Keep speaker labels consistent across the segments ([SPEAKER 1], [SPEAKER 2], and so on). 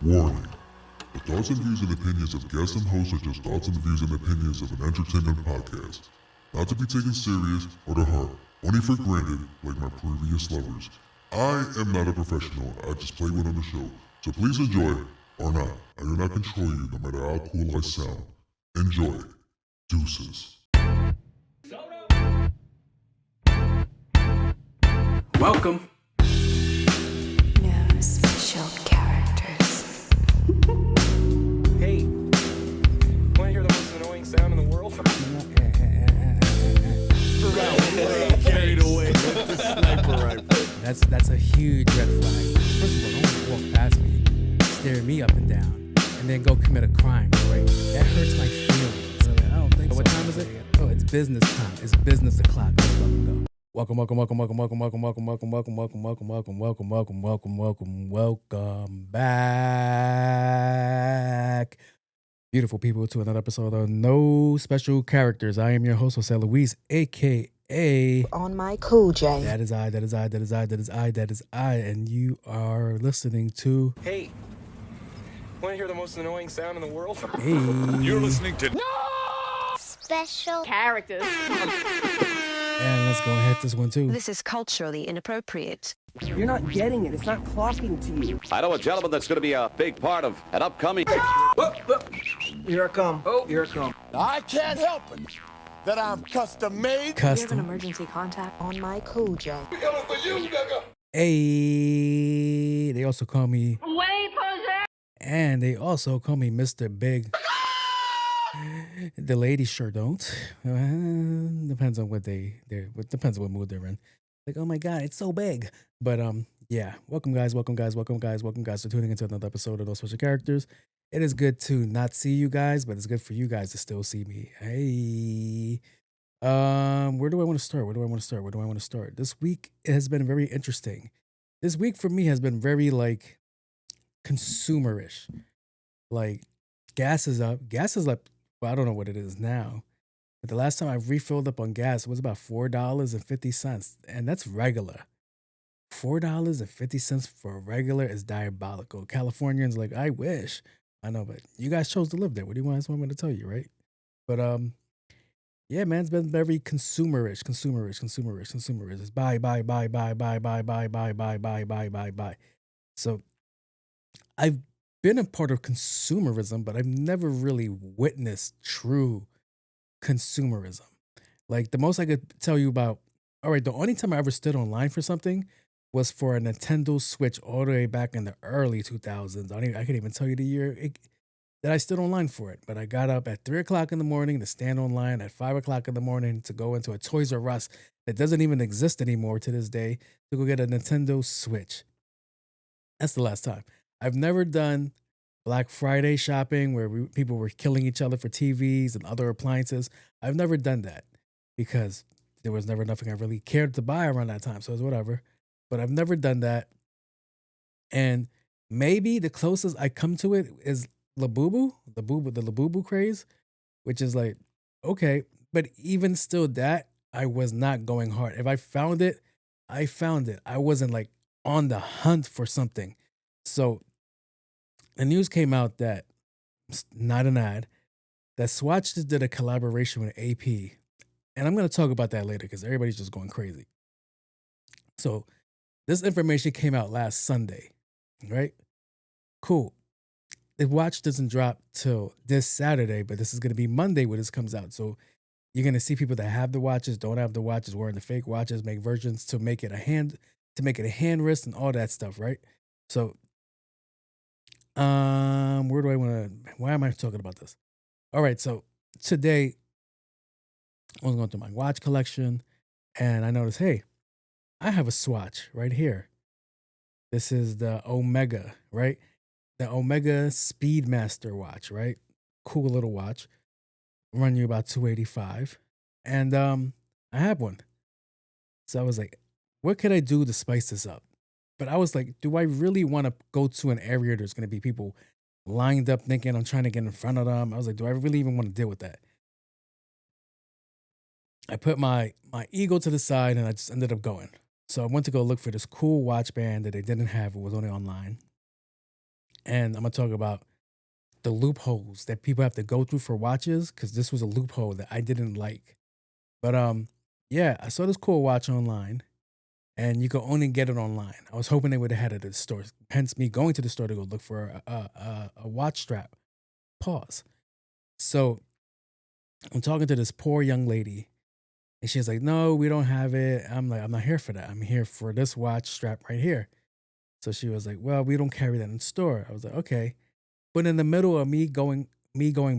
[SPEAKER 1] Warning. The thoughts and views and opinions of guests and hosts are just thoughts and views and opinions of an entertainment podcast. Not to be taken serious or to heart, only for granted like my previous lovers. I am not a professional, I just play one on the show. So please enjoy, or not. I do not control you no matter how cool I sound. Enjoy. Deuces.
[SPEAKER 2] Welcome.
[SPEAKER 3] No special characters.
[SPEAKER 4] Hey, want to hear the most annoying sound in the world?
[SPEAKER 5] Carried away with the sniper rifle.
[SPEAKER 2] That's a huge red flag. First of all, don't walk past me, stare me up and down, and then go commit a crime, right? That hurts my feelings. I don't think so. What time is it? Oh, it's business time. It's business o'clock. Let's fucking go. Welcome back, beautiful people, to another episode of No Special Characters. I am your host, Jose Luis, aka
[SPEAKER 3] On my cool J.
[SPEAKER 2] that is I, and you are listening to
[SPEAKER 4] Hey, want to hear the most annoying sound in the world?
[SPEAKER 2] Hey.
[SPEAKER 5] You're listening to
[SPEAKER 6] Special characters.
[SPEAKER 2] And let's go and hit this one too.
[SPEAKER 3] This is culturally inappropriate.
[SPEAKER 7] You're not getting it. It's not clocking to you.
[SPEAKER 8] I know a gentleman that's going to be a big part of an upcoming...
[SPEAKER 7] Here I come. Oh, here I come.
[SPEAKER 5] I can't help it that I'm custom made.
[SPEAKER 3] You have an
[SPEAKER 2] Custom.
[SPEAKER 3] emergency contact on my cool J.
[SPEAKER 2] Hey, they also call me
[SPEAKER 6] Wait, Jose.
[SPEAKER 2] And they also call me Mr. Big. The ladies sure don't. Depends on what depends on what mood they're in. Like, oh my God, it's so big. But yeah. Welcome guys for tuning into another episode of Those Special Characters. It is good to not see you guys, but it's good for you guys to still see me. Hey. Where do I want to start? This week has been very interesting. This week for me has been very like consumerish. Like gas is up. Well, I don't know what it is now. But the last time I refilled up on gas was about $4.50. And that's regular. $4.50 for regular is diabolical. Californians like, I wish. I know, but you guys chose to live there. What do you guys want me to tell you, right? But yeah, man, it's been very consumerish. It's buy. So I've been a part of consumerism, but I've never really witnessed true consumerism. Like the most I could tell you about, all right, the only time I ever stood online for something was for a Nintendo Switch all the way back in the early 2000s. I can't even tell you the year that I stood online for it, but I got up at 3 o'clock in the morning to stand online at 5 o'clock in the morning to go into a Toys R Us that doesn't even exist anymore to this day to go get a Nintendo Switch. That's the last time. I've never done Black Friday shopping where people were killing each other for TVs and other appliances. I've never done that because there was never nothing I really cared to buy around that time. So it's whatever. But I've never done that. And maybe the closest I come to it is Labubu, the Labubu craze, which is like, okay. But even still that, I was not going hard. If I found it, I found it. I wasn't like on the hunt for something. So the news came out that, not an ad, that Swatch just did a collaboration with AP. And I'm going to talk about that later because everybody's just going crazy. So this information came out last Sunday, right? Cool. The watch doesn't drop till this Saturday, but this is going to be Monday when this comes out. So you're going to see people that have the watches, don't have the watches, wearing the fake watches, make versions to make it a hand wrist and all that stuff, right? So why am I talking about this? All right, so today I was going through my watch collection and I noticed, hey, I have a Swatch right here. This is the Omega, right? The Omega Speedmaster watch, right? Cool little watch. Run you about $285. And I have one. So I was like, what could I do to spice this up? But I was like, do I really want to go to an area there's going to be people lined up thinking I'm trying to get in front of them? I was like, do I really even want to deal with that? I put my ego to the side and I just ended up going. So I went to go look for this cool watch band that they didn't have. It was only online. And I'm gonna talk about the loopholes that people have to go through for watches, because this was a loophole that I didn't like. But yeah, I saw this cool watch online, and you could only get it online. I was hoping they would have had it at the store. Hence me going to the store to go look for a watch strap. Pause. So I'm talking to this poor young lady, and she's like, "No, we don't have it." I'm like, "I'm not here for that. I'm here for this watch strap right here." So she was like, "Well, we don't carry that in the store." I was like, "Okay." But in the middle of me going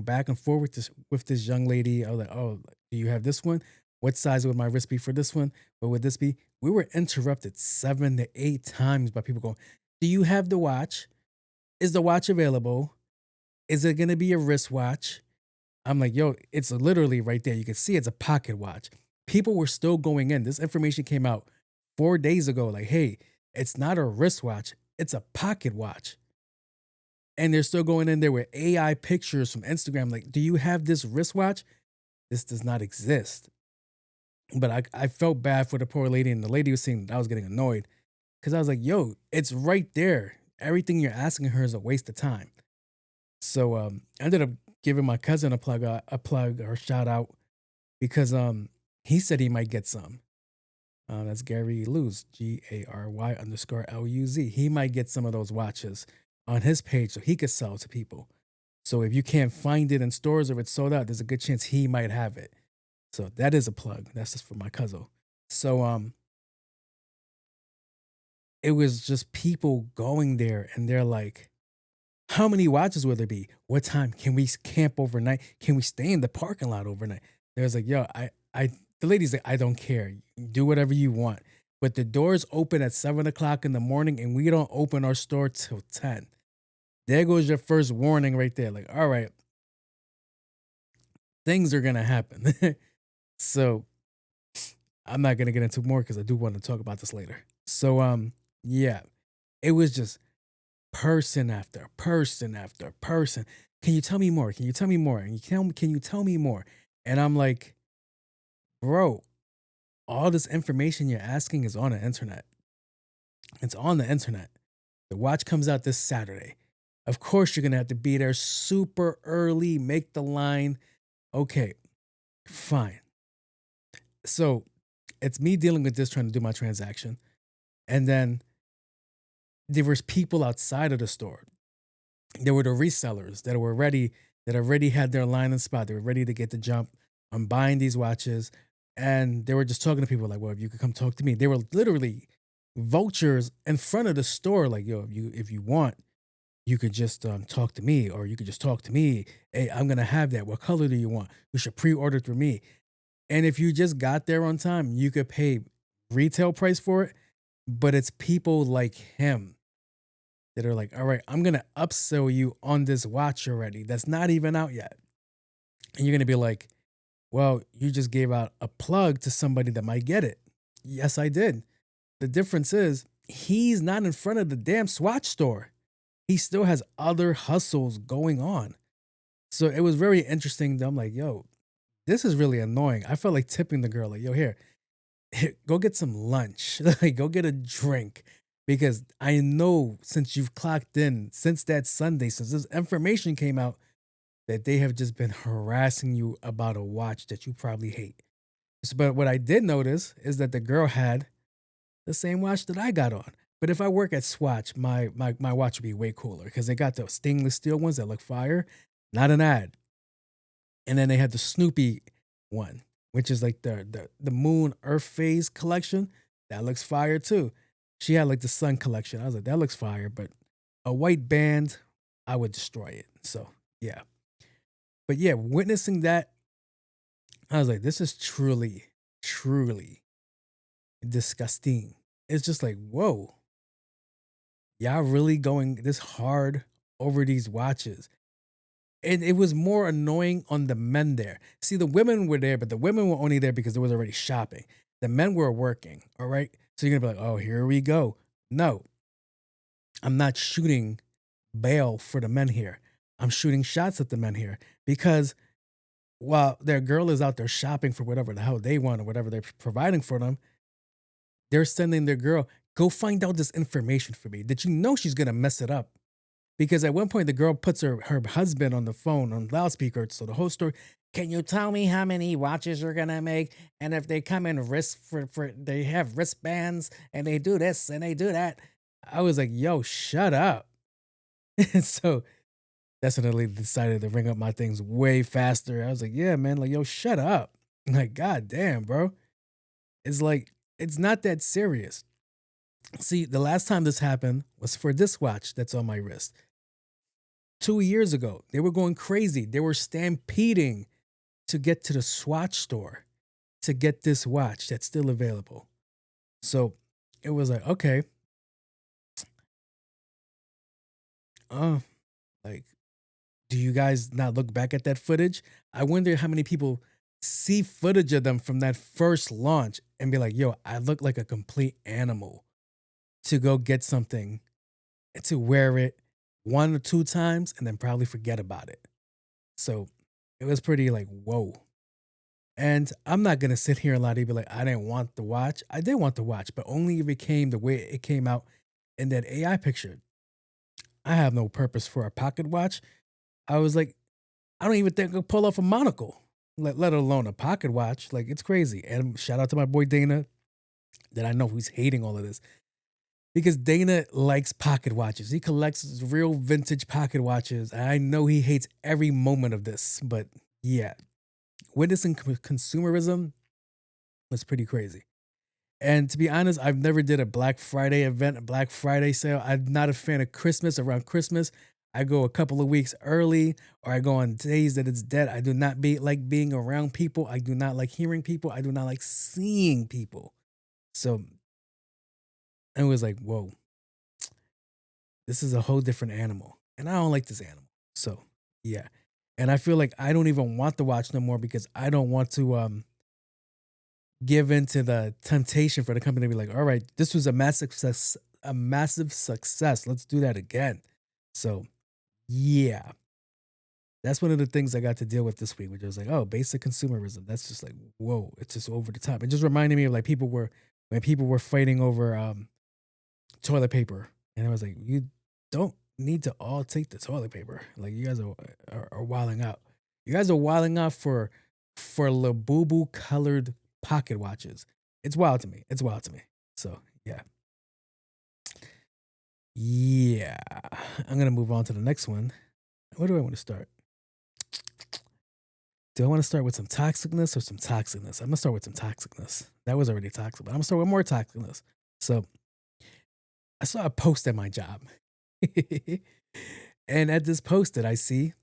[SPEAKER 2] back and forth with this young lady, I was like, "Oh, do you have this one? What size would my wrist be for this one? What would this be?" We were interrupted 7 to 8 times by people going, "Do you have the watch? Is the watch available? Is it gonna be a wristwatch?" I'm like, "Yo, it's literally right there. You can see it's a pocket watch." People were still going in. This information came out 4 days ago. Like, hey, it's not a wristwatch, it's a pocket watch. And they're still going in there with AI pictures from Instagram. Like, do you have this wristwatch? This does not exist. But I felt bad for the poor lady, and the lady was saying that I was getting annoyed because I was like, yo, it's right there. Everything you're asking her is a waste of time. So I ended up giving my cousin a plug or shout out because he said he might get some. That's Gary Luz, GARY_LUZ. He might get some of those watches on his page so he could sell to people. So if you can't find it in stores or it's sold out, there's a good chance he might have it. So that is a plug. That's just for my cousin. So it was just people going there, and they're like, how many watches will there be? What time? Can we camp overnight? Can we stay in the parking lot overnight? There's like, yo, the lady's like, I don't care. Do whatever you want. But the doors open at 7 o'clock in the morning, and we don't open our store till 10. There goes your first warning right there. Like, all right, things are gonna happen. So I'm not gonna get into more because I do want to talk about this later. So yeah, it was just person after person after person. Can you tell me more? Can you tell me more? And can you tell me more? And I'm like, bro, all this information you're asking is on the internet. It's on the internet. The watch comes out this Saturday. Of course, you're gonna have to be there super early, make the line. Okay, fine. So it's me dealing with this, trying to do my transaction. And then there was people outside of the store. There were the resellers that were ready, that already had their line and spot. They were ready to get the jump on buying these watches. And they were just talking to people like, well, if you could come talk to me. They were literally vultures in front of the store. Like, yo, if you want, you could just talk to me, or you could just talk to me. Hey, I'm going to have that. What color do you want? You should pre-order through me. And if you just got there on time, you could pay retail price for it. But it's people like him that are like, all right, I'm going to upsell you on this watch already that's not even out yet. And you're going to be like, well, you just gave out a plug to somebody that might get it. Yes, I did. The difference is he's not in front of the damn Swatch store. He still has other hustles going on. So it was very interesting. I'm like, yo, this is really annoying. I felt like tipping the girl, like, yo, here, go get some lunch. Like, go get a drink. Because I know since you've clocked in, since that Sunday, since this information came out, that they have just been harassing you about a watch that you probably hate. But what I did notice is that the girl had the same watch that I got on. But if I work at Swatch, my watch would be way cooler because they got the stainless steel ones that look fire, not an ad. And then they had the Snoopy one, which is like the Moon Earth Phase collection. That looks fire too. She had like the Sun collection. I was like, that looks fire, but a white band, I would destroy it. So yeah. But yeah, witnessing that, I was like, this is truly, truly disgusting. It's just like, whoa, y'all really going this hard over these watches. And it was more annoying on the men there. See, the women were there, but the women were only there because they was already shopping. The men were working, all right? So you're going to be like, oh, here we go. No, I'm not shooting bail for the men here. I'm shooting shots at the men here because while their girl is out there shopping for whatever the hell they want or whatever they're providing for them, they're sending their girl, go find out this information for me. Did you know she's going to mess it up? Because at one point the girl puts her husband on the phone on loudspeaker. So the whole story, can you tell me how many watches you're gonna make? And if they come in for they have wristbands and they do this and they do that. I was like, yo, shut up. And so that's when I decided to ring up my things way faster. I was like, yeah, man, like, yo, shut up. Like, god damn, bro. It's like, it's not that serious. See, the last time this happened was for this watch that's on my wrist. 2 years ago, they were going crazy. They were stampeding to get to the Swatch store to get this watch that's still available. So it was like, okay. Like, do you guys not look back at that footage? I wonder how many people see footage of them from that first launch and be like, yo, I look like a complete animal to go get something and to wear it 1 or 2 times and then probably forget about it. So it was pretty like, whoa. And I'm not going to sit here and lie to you, be like, I didn't want the watch. I did want the watch, but only if it came the way it came out in that AI picture. I have no purpose for a pocket watch. I was like, I don't even think I could pull off a monocle, let alone a pocket watch. Like, it's crazy. And shout out to my boy Dana, that I know he's hating all of this. Because Dana likes pocket watches. He collects real vintage pocket watches. I know he hates every moment of this. But yeah, witnessing consumerism was pretty crazy. And to be honest, I've never did a Black Friday event, a Black Friday sale. I'm not a fan of Christmas. Around Christmas, I go a couple of weeks early, or I go on days that it's dead. I do not like being around people. I do not like hearing people. I do not like seeing people. So it was like, whoa, this is a whole different animal. And I don't like this animal. So yeah. And I feel like I don't even want the watch no more because I don't want to give in to the temptation for the company to be like, all right, this was a massive success. Let's do that again. So yeah, that's one of the things I got to deal with this week, which was like, oh, basic consumerism. That's just like, whoa, it's just over the top. It just reminded me of like when people were fighting over toilet paper. And I was like, you don't need to all take the toilet paper. Like, you guys are wilding out. You guys are wilding out for Labubu colored pocket watches. It's wild to me. It's wild to me. So yeah. Yeah. I'm going to move on to the next one. Where do I want to start? Do I want to start with some toxicness or some toxicness? I'm going to start with some toxicness. That was already toxic, but I'm going to start with more toxicness. So I saw a post at my job. And at this post that I see,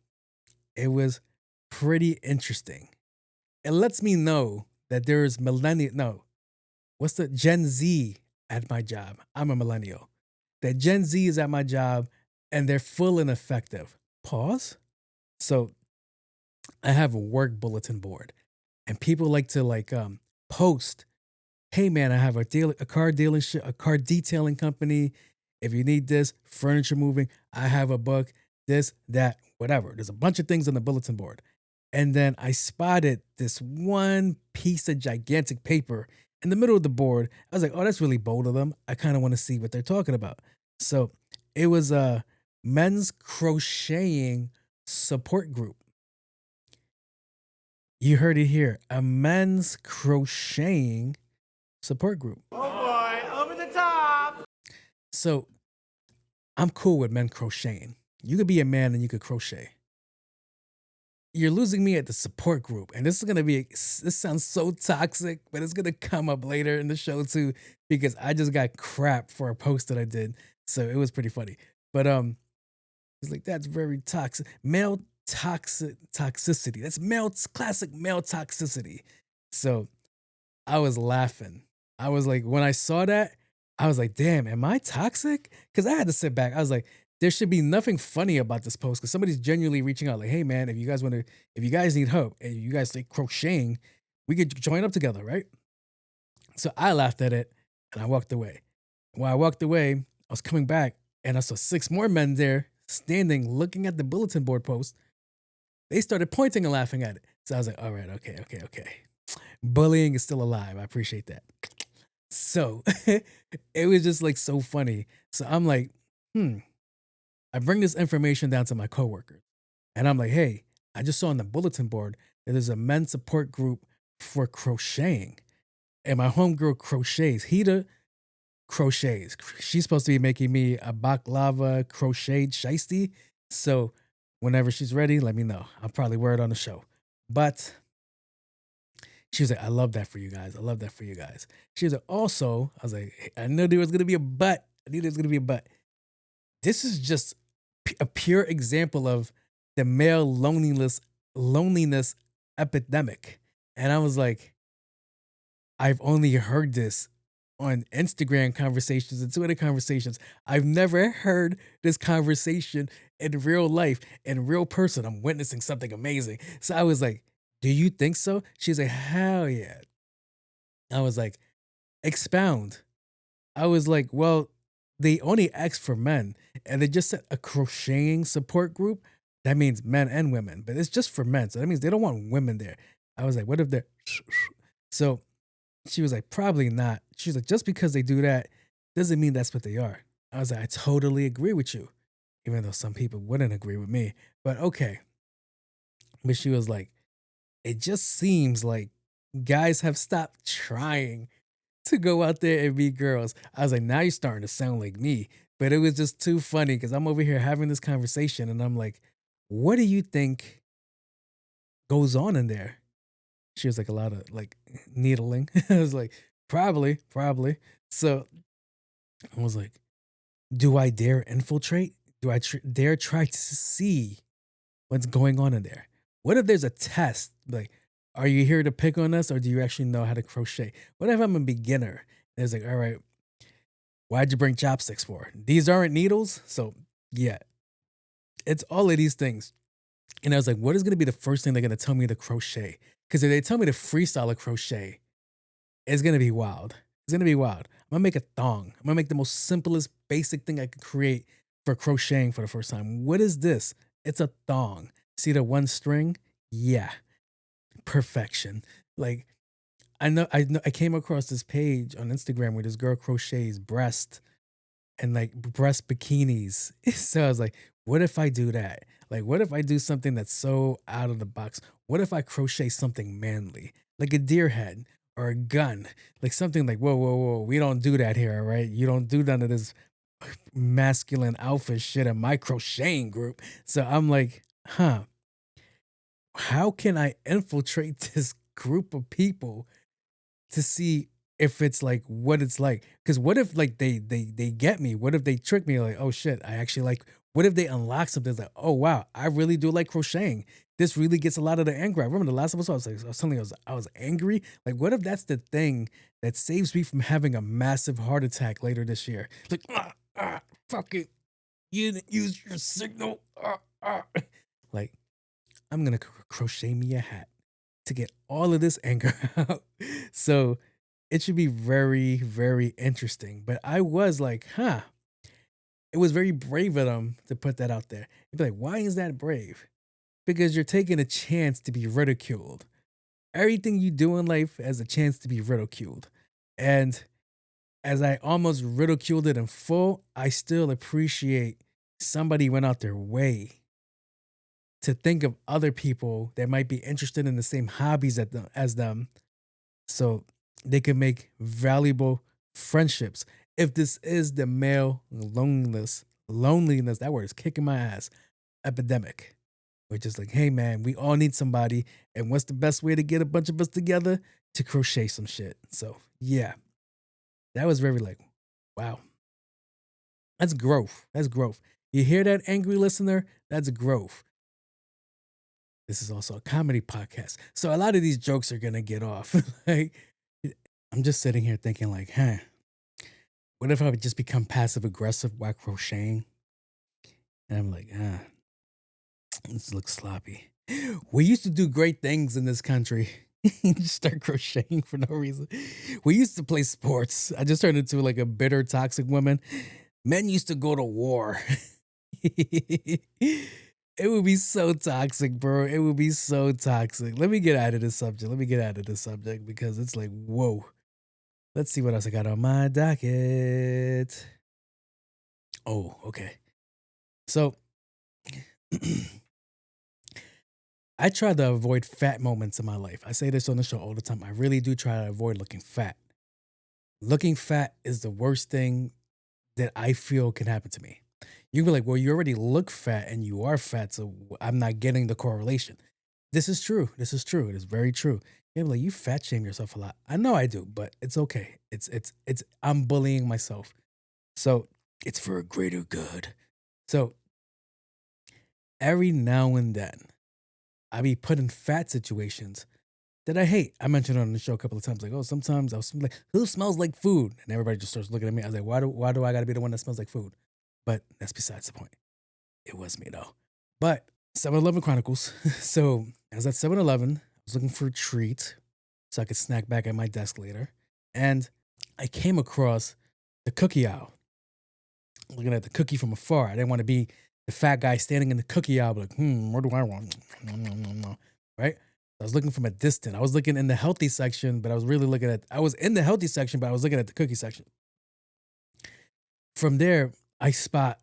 [SPEAKER 2] it was pretty interesting. It lets me know that there's what's the Gen Z at my job? I'm a millennial. That Gen Z is at my job and they're full and effective. Pause. So I have a work bulletin board and people like to post, hey man, I have a car dealership, a car detailing company. If you need this, furniture moving, I have a book, this, that, whatever. There's a bunch of things on the bulletin board. And then I spotted this one piece of gigantic paper in the middle of the board. I was like, oh, that's really bold of them. I kind of want to see what they're talking about. So it was a men's crocheting support group. You heard it here. A men's crocheting support group.
[SPEAKER 7] Oh boy, over the top.
[SPEAKER 2] So I'm cool with men crocheting. You could be a man and you could crochet. You're losing me at the support group. And this sounds so toxic, but it's going to come up later in the show too, because I just got crap for a post that I did. So it was pretty funny. But it's like, that's very toxic. Male toxicity. That's classic male toxicity. So I was laughing. I was like, when I saw that, I was like, damn, am I toxic? Because I had to sit back. I was like, there should be nothing funny about this post because somebody's genuinely reaching out like, hey man, if you guys need help and you guys like crocheting, we could join up together, right? So I laughed at it and I walked away. When I walked away, I was coming back and I saw 6 more men there standing, looking at the bulletin board post. They started pointing and laughing at it. So I was like, all right, okay. Bullying is still alive. I appreciate that. So it was just like so funny. So I'm like, I bring this information down to my coworkers, and I'm like, hey, I just saw on the bulletin board that there's a men's support group for crocheting. And my homegirl crochets. Hida crochets. She's supposed to be making me a baklava crocheted shiesty. So whenever she's ready, let me know. I'll probably wear it on the show. But she was like, I love that for you guys. I love that for you guys. She was like, also, I was like, hey, I knew there was going to be a but. I knew there was going to be a but. This is just a pure example of the male loneliness epidemic. And I was like, I've only heard this on Instagram conversations and Twitter conversations. I've never heard this conversation in real life, in real person. I'm witnessing something amazing. So I was like, do you think so? She's like, hell yeah. I was like, expound. I was like, well, they only asked for men and they just said a crocheting support group. That means men and women, but it's just for men. So that means they don't want women there. I was like, what if they're so she was like, probably not. She was like, just because they do that doesn't mean that's what they are. I was like, I totally agree with you, even though some people wouldn't agree with me. But okay. But she was like, it just seems like guys have stopped trying to go out there and meet girls. I was like, now you're starting to sound like me. But it was just too funny because I'm over here having this conversation and I'm like, what do you think goes on in there? She was like, a lot of like needling. I was like, probably. So I was like, do I dare infiltrate? Do I dare try to see what's going on in there? What if there's a test? Like, are you here to pick on us or do you actually know how to crochet? What if I'm a beginner? And it's like, all right, why'd you bring chopsticks for? These aren't needles. So yeah, it's all of these things. And I was like, what is going to be the first thing they're going to tell me to crochet? Because if they tell me to freestyle a crochet, it's going to be wild. It's going to be wild. I'm going to make a thong. I'm going to make the most simplest, basic thing I could create for crocheting for the first time. What is this? It's a thong. See the one string? Yeah. Perfection. Like, I came across this page on Instagram where this girl crochets breast and like breast bikinis. So I was like, what if I do that? Like, what if I do something that's so out of the box? What if I crochet something manly, like a deer head or a gun, like something like, whoa, we don't do that here, all right? You don't do none of this masculine alpha shit in my crocheting group. So I'm like, how can I infiltrate this group of people to see if it's like what it's like? Because what if like they get me? What if they trick me? Like, oh shit, I actually like. What if they unlock something? It's like, oh wow, I really do like crocheting. This really gets a lot of the anger. I remember the last episode, I was telling you I was angry. Like, what if that's the thing that saves me from having a massive heart attack later this year? Like, fuck it, you didn't use your signal. Like, I'm gonna crochet me a hat to get all of this anger out. So it should be very, very interesting. But I was like, it was very brave of them to put that out there. You'd be like, why is that brave? Because you're taking a chance to be ridiculed. Everything you do in life has a chance to be ridiculed. And as I almost ridiculed it in full, I still appreciate somebody went out their way to think of other people that might be interested in the same hobbies as them so they can make valuable friendships. If this is the male loneliness, that word is kicking my ass, epidemic. We're just like, hey man, we all need somebody. And what's the best way to get a bunch of us together? To crochet some shit. So yeah, that was very like, wow. That's growth. That's growth. You hear that, angry listener? That's growth. This is also a comedy podcast. So a lot of these jokes are going to get off. Like, I'm just sitting here thinking like, what if I would just become passive aggressive while crocheting? And I'm like, this looks sloppy. We used to do great things in this country. Just start crocheting for no reason. We used to play sports. I just turned into like a bitter, toxic woman. Men used to go to war. It would be so toxic, bro. It would be so toxic. Let me get out of this subject. Because it's like, whoa. Let's see what else I got on my docket. Oh, okay. So I try to avoid fat moments in my life. I say this on the show all the time. I really do try to avoid looking fat. Looking fat is the worst thing that I feel can happen to me. You can be like, well, you already look fat and you are fat, so I'm not getting the correlation. This is true. This is true. It is very true. You're like, you fat shame yourself a lot. I know I do, but it's okay. It's I'm bullying myself. So it's for a greater good. So every now and then I be put in fat situations that I hate. I mentioned it on the show a couple of times, like, oh, sometimes I was like, who smells like food? And everybody just starts looking at me. I was like, why do I gotta be the one that smells like food? But that's besides the point. It was me though. But 7-Eleven Chronicles. So I was at 7-Eleven. I was looking for a treat so I could snack back at my desk later. And I came across the cookie aisle. Looking at the cookie from afar. I didn't want to be the fat guy standing in the cookie aisle, like, what do I want? Right? I was looking from a distance. I was looking in the healthy section, but I was really looking at, I was in the healthy section, but I was looking at the cookie section. From there, I spot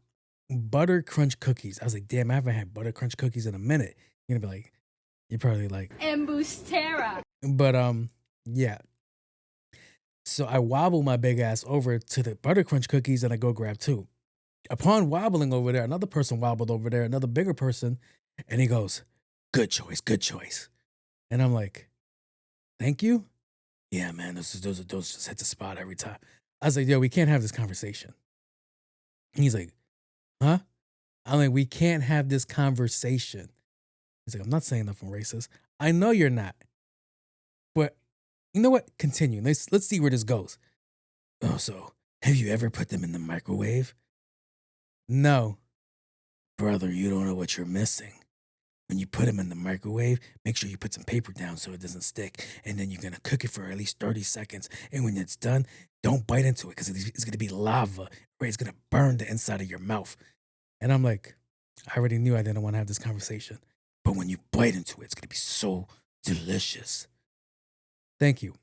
[SPEAKER 2] butter crunch cookies. I was like, damn, I haven't had butter crunch cookies in a minute. You're gonna be like, you're probably like,
[SPEAKER 6] Embustera.
[SPEAKER 2] but yeah. So I wobble my big ass over to the butter crunch cookies and I go grab two. Upon wobbling over there, another person wobbled over there, another bigger person, and he goes, good choice, good choice. And I'm like, thank you? Yeah, man, those just hit the spot every time. I was like, yo, we can't have this conversation. And he's like, huh? I'm like, we can't have this conversation. He's like, I'm not saying nothing racist. I know you're not. But you know what? Continue. Let's see where this goes. Oh, so have you ever put them in the microwave? No. Brother, you don't know what you're missing. When you put them in the microwave, make sure you put some paper down so it doesn't stick. And then you're going to cook it for at least 30 seconds. And when it's done, don't bite into it because it's going to be lava. Right? It's going to burn the inside of your mouth. And I'm like, I already knew I didn't want to have this conversation. But when you bite into it, it's going to be so delicious. Thank you.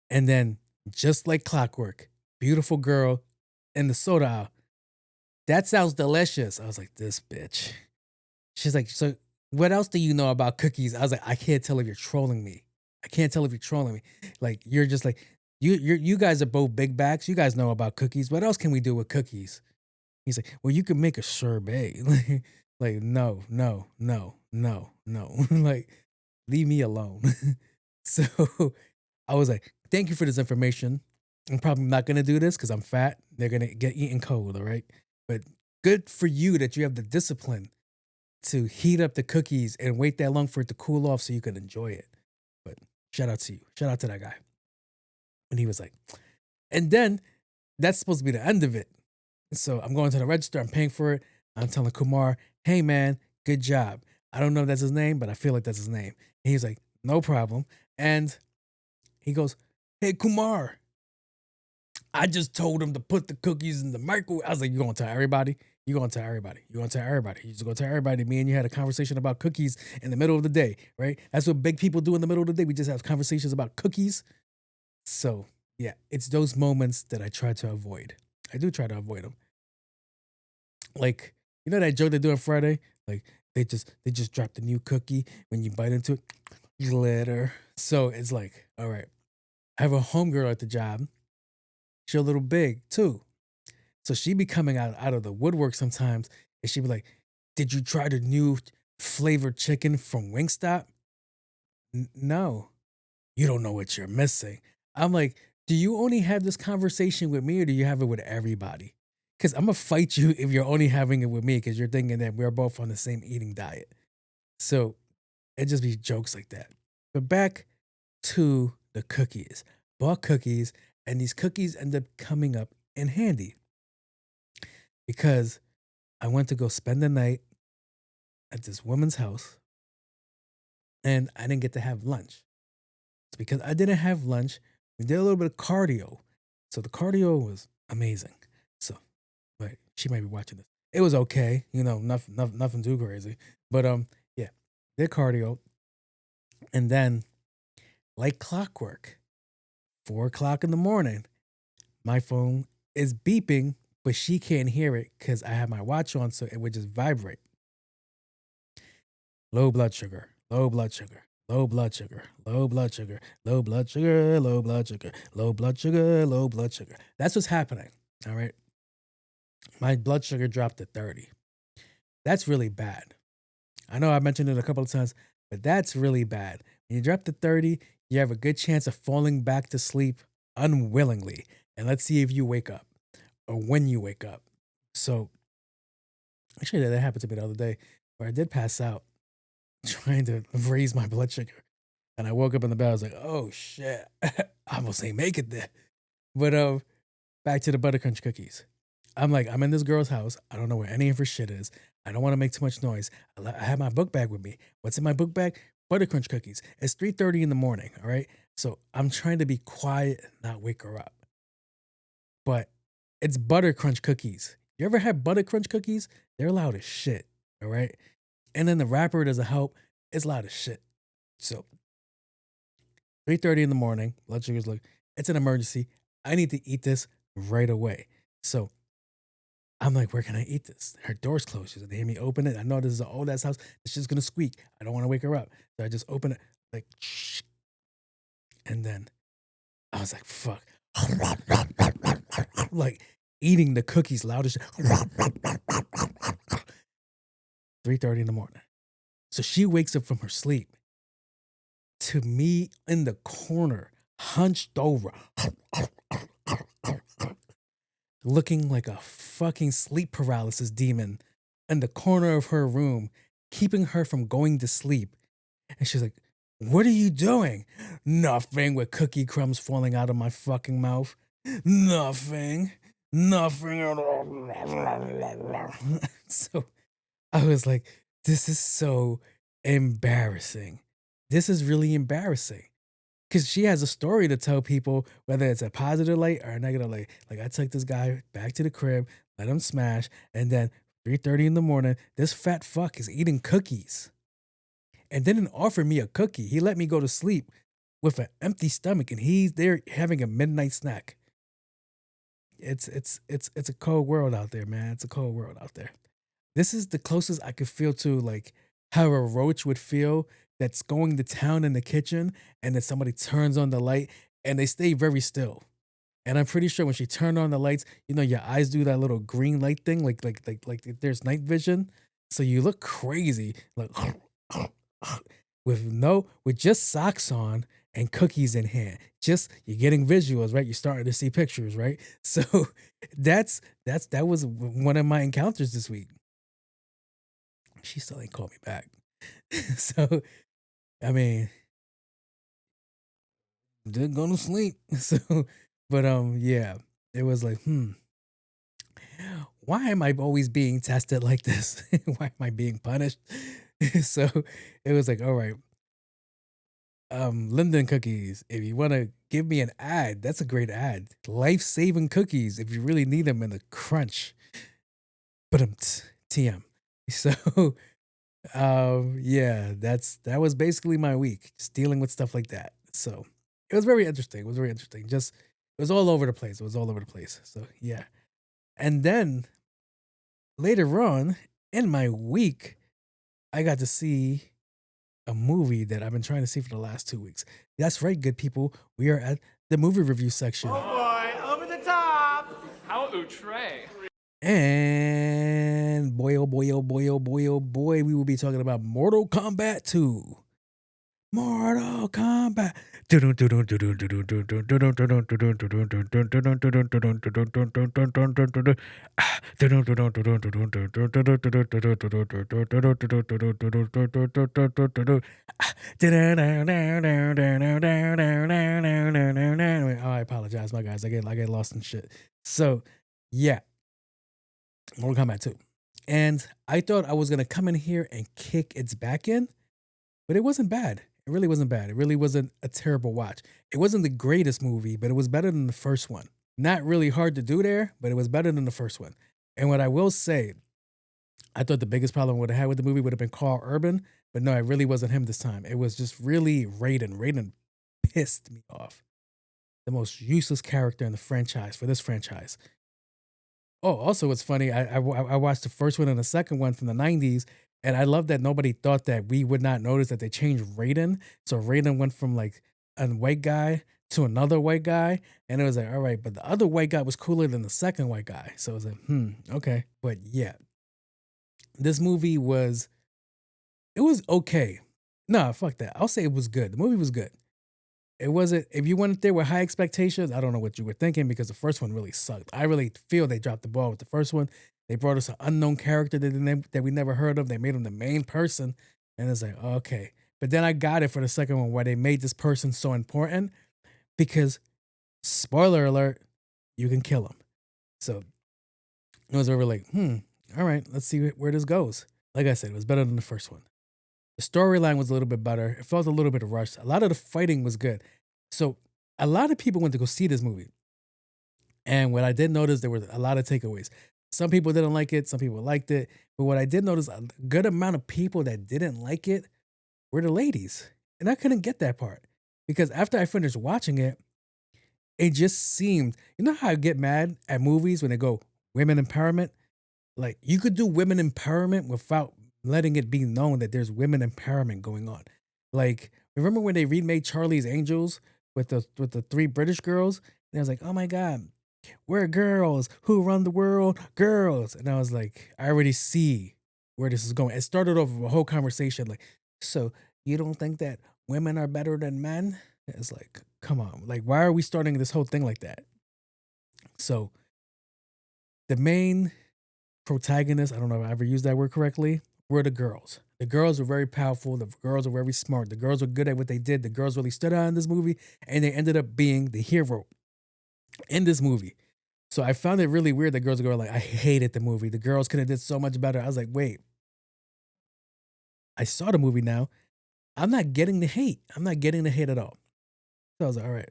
[SPEAKER 2] And then, just like clockwork, beautiful girl in the soda aisle. That sounds delicious. I was like, this bitch. She's like, so what else do you know about cookies? I was like, I can't tell if you're trolling me. I can't tell if you're trolling me. Like, you're just like, you guys are both big backs. You guys know about cookies. What else can we do with cookies? He's like, well, you can make a sorbet. Like, no. Like, leave me alone. So I was like, thank you for this information. I'm probably not going to do this because I'm fat. They're going to get eaten cold, all right? But good for you that you have the discipline to heat up the cookies and wait that long for it to cool off so you can enjoy it. But shout out to you. Shout out to that guy. And he was like, and then that's supposed to be the end of it. So I'm going to the register. I'm paying for it. I'm telling Kumar, hey, man, good job. I don't know if that's his name, but I feel like that's his name. And he's like, no problem. And he goes, hey, Kumar, I just told him to put the cookies in the microwave. I was like, you going to tell everybody? You going to tell everybody? You going to tell everybody? You just going to tell everybody? Me and you had a conversation about cookies in the middle of the day, right? That's what big people do in the middle of the day. We just have conversations about cookies. So, yeah, it's those moments that I try to avoid. I do try to avoid them. Like, you know that joke they do on Friday? Like, they just dropped a new cookie. When you bite into it, glitter. So it's like, all right. I have a homegirl at the job. She's a little big too. So she be coming out of the woodwork sometimes and she be like, did you try the new flavored chicken from Wingstop? No. You don't know what you're missing. I'm like, do you only have this conversation with me or do you have it with everybody? Because I'm going to fight you if you're only having it with me because you're thinking that we're both on the same eating diet. So it just be jokes like that. But back to the cookies. Bought cookies, and these cookies end up coming up in handy because I went to go spend the night at this woman's house and I didn't get to have lunch. It's because I didn't have lunch. We did a little bit of cardio. So the cardio was amazing. So, but she might be watching this. It was okay, you know, nothing too crazy. But yeah, did cardio. And then, like clockwork, 4 o'clock in the morning, my phone is beeping but she can't hear it because I have my watch on, so it would just vibrate. Low blood sugar, low blood sugar, low blood sugar, low blood sugar, low blood sugar, low blood sugar, low blood sugar, low blood sugar. That's what's happening. All right. My blood sugar dropped to 30. That's really bad. I know I mentioned it a couple of times, but that's really bad. When you drop to 30, you have a good chance of falling back to sleep unwillingly. And let's see if you wake up or when you wake up. So, actually, that happened to me the other day where I did pass out trying to raise my blood sugar. And I woke up in the bed. I was like, oh, shit. I almost ain't make it there. But back to the buttercrunch cookies. I'm in this girl's house. I don't know where any of her shit is. I don't want to make too much noise. I have my book bag with me. What's in my book bag? Buttercrunch cookies. It's 3:30 in the morning, all right? So I'm trying to be quiet and not wake her up. But it's buttercrunch cookies. You ever had buttercrunch cookies? They're loud as shit, all right? And then the wrapper doesn't help. It's loud as shit. So 3:30 in the morning, blood sugar's like, it's an emergency. I need to eat this right away. So I'm like, where can I eat this? Her door's closed. She's gonna hear me open it. I know this is an old ass house. It's just gonna squeak. I don't want to wake her up. So I just open it, like, shh. And then I was like, fuck. Like eating the cookies loud as shit. 3:30 in the morning. So she wakes up from her sleep to me in the corner, hunched over, looking like a fucking sleep paralysis demon in the corner of her room, keeping her from going to sleep. And she's like, what are you doing? Nothing, with cookie crumbs falling out of my fucking mouth. Nothing at all. So I was like, this is so embarrassing. This is really embarrassing. Because she has a story to tell people, whether it's a positive light or a negative light. Like, I took this guy back to the crib, let him smash, and then 3:30 in the morning, this fat fuck is eating cookies. And didn't offer me a cookie. He let me go to sleep with an empty stomach, and he's there having a midnight snack. It's a cold world out there, man. It's a cold world out there. This is the closest I could feel to like how a roach would feel that's going to town in the kitchen, and then somebody turns on the light and they stay very still. And I'm pretty sure when she turned on the lights, you know, your eyes do that little green light thing, like there's night vision. So you look crazy, like with just socks on and cookies in hand. Just you're getting visuals, right? You're starting to see pictures, right? So that was one of my encounters this week. She still ain't called me back. So I mean, did go to sleep. So, but yeah, it was like, why am I always being tested like this? Why am I being punished? So it was like, all right, Linden cookies. If you want to give me an ad, that's a great ad. Life-saving cookies if you really need them in the crunch. But TM. So yeah, that was basically my week, just dealing with stuff like that. So it was very interesting. Just it was all over the place. So yeah. And then later on in my week, I got to see a movie that I've been trying to see for the last 2 weeks. That's right, good people. We are at the movie review section.
[SPEAKER 7] Oh boy, over the top.
[SPEAKER 4] How outre.
[SPEAKER 2] And boy, oh boy, oh boy, oh boy, oh boy, we will be talking about Mortal Kombat 2. Mortal Kombat. Oh, I apologize, my guys. I get lost in shit. So, yeah. Mortal Kombat 2. And I thought I was going to come in here and kick its back in, but it wasn't bad. It really wasn't bad. It really wasn't a terrible watch. It wasn't the greatest movie, but it was better than the first one. Not really hard to do there, but it was better than the first one. And what I will say, I thought the biggest problem I would have had with the movie would have been Carl Urban, but no, it really wasn't him this time. It was just really Raiden. Raiden pissed me off. The most useless character in the franchise, for this franchise. Oh, also, it's funny. I watched the first one and the second one from the '90s, and I love that nobody thought that we would not notice that they changed Raiden. So Raiden went from like a white guy to another white guy, and it was like, all right, but the other white guy was cooler than the second white guy. So it was like, okay, but yeah, this movie was it was okay. Nah, fuck that. I'll say it was good. The movie was good. It wasn't. If you went there with high expectations, I don't know what you were thinking because the first one really sucked. I really feel they dropped the ball with the first one. They brought us an unknown character that we never heard of. They made him the main person, and it's like okay. But then I got it for the second one where they made this person so important because spoiler alert, you can kill him. So it was over like, all right, let's see where this goes. Like I said, it was better than the first one. The storyline was a little bit better. It felt a little bit rushed. A lot of the fighting was good. So a lot of people went to go see this movie. And what I did notice, there were a lot of takeaways. Some people didn't like it. Some people liked it. But what I did notice, a good amount of people that didn't like it were the ladies. And I couldn't get that part. Because after I finished watching it, it just seemed, you know how I get mad at movies when they go women empowerment? Like you could do women empowerment without letting it be known that there's women empowerment going on. Like, remember when they remade Charlie's Angels with the three British girls? And I was like, oh my God, we're girls who run the world, girls. And I was like, I already see where this is going. It started off with a whole conversation like, so you don't think that women are better than men? It's like, come on. Like, why are we starting this whole thing like that? So the main protagonists, I don't know if I ever used that word correctly, were the girls. The girls were very powerful. The girls were very smart. The girls were good at what they did. The girls really stood out in this movie, and they ended up being the hero in this movie. So I found it really weird that girls were like, I hated the movie. The girls could have did so much better. I was like, wait, I saw the movie now. I'm not getting the hate. I'm not getting the hate at all. So I was like, all right.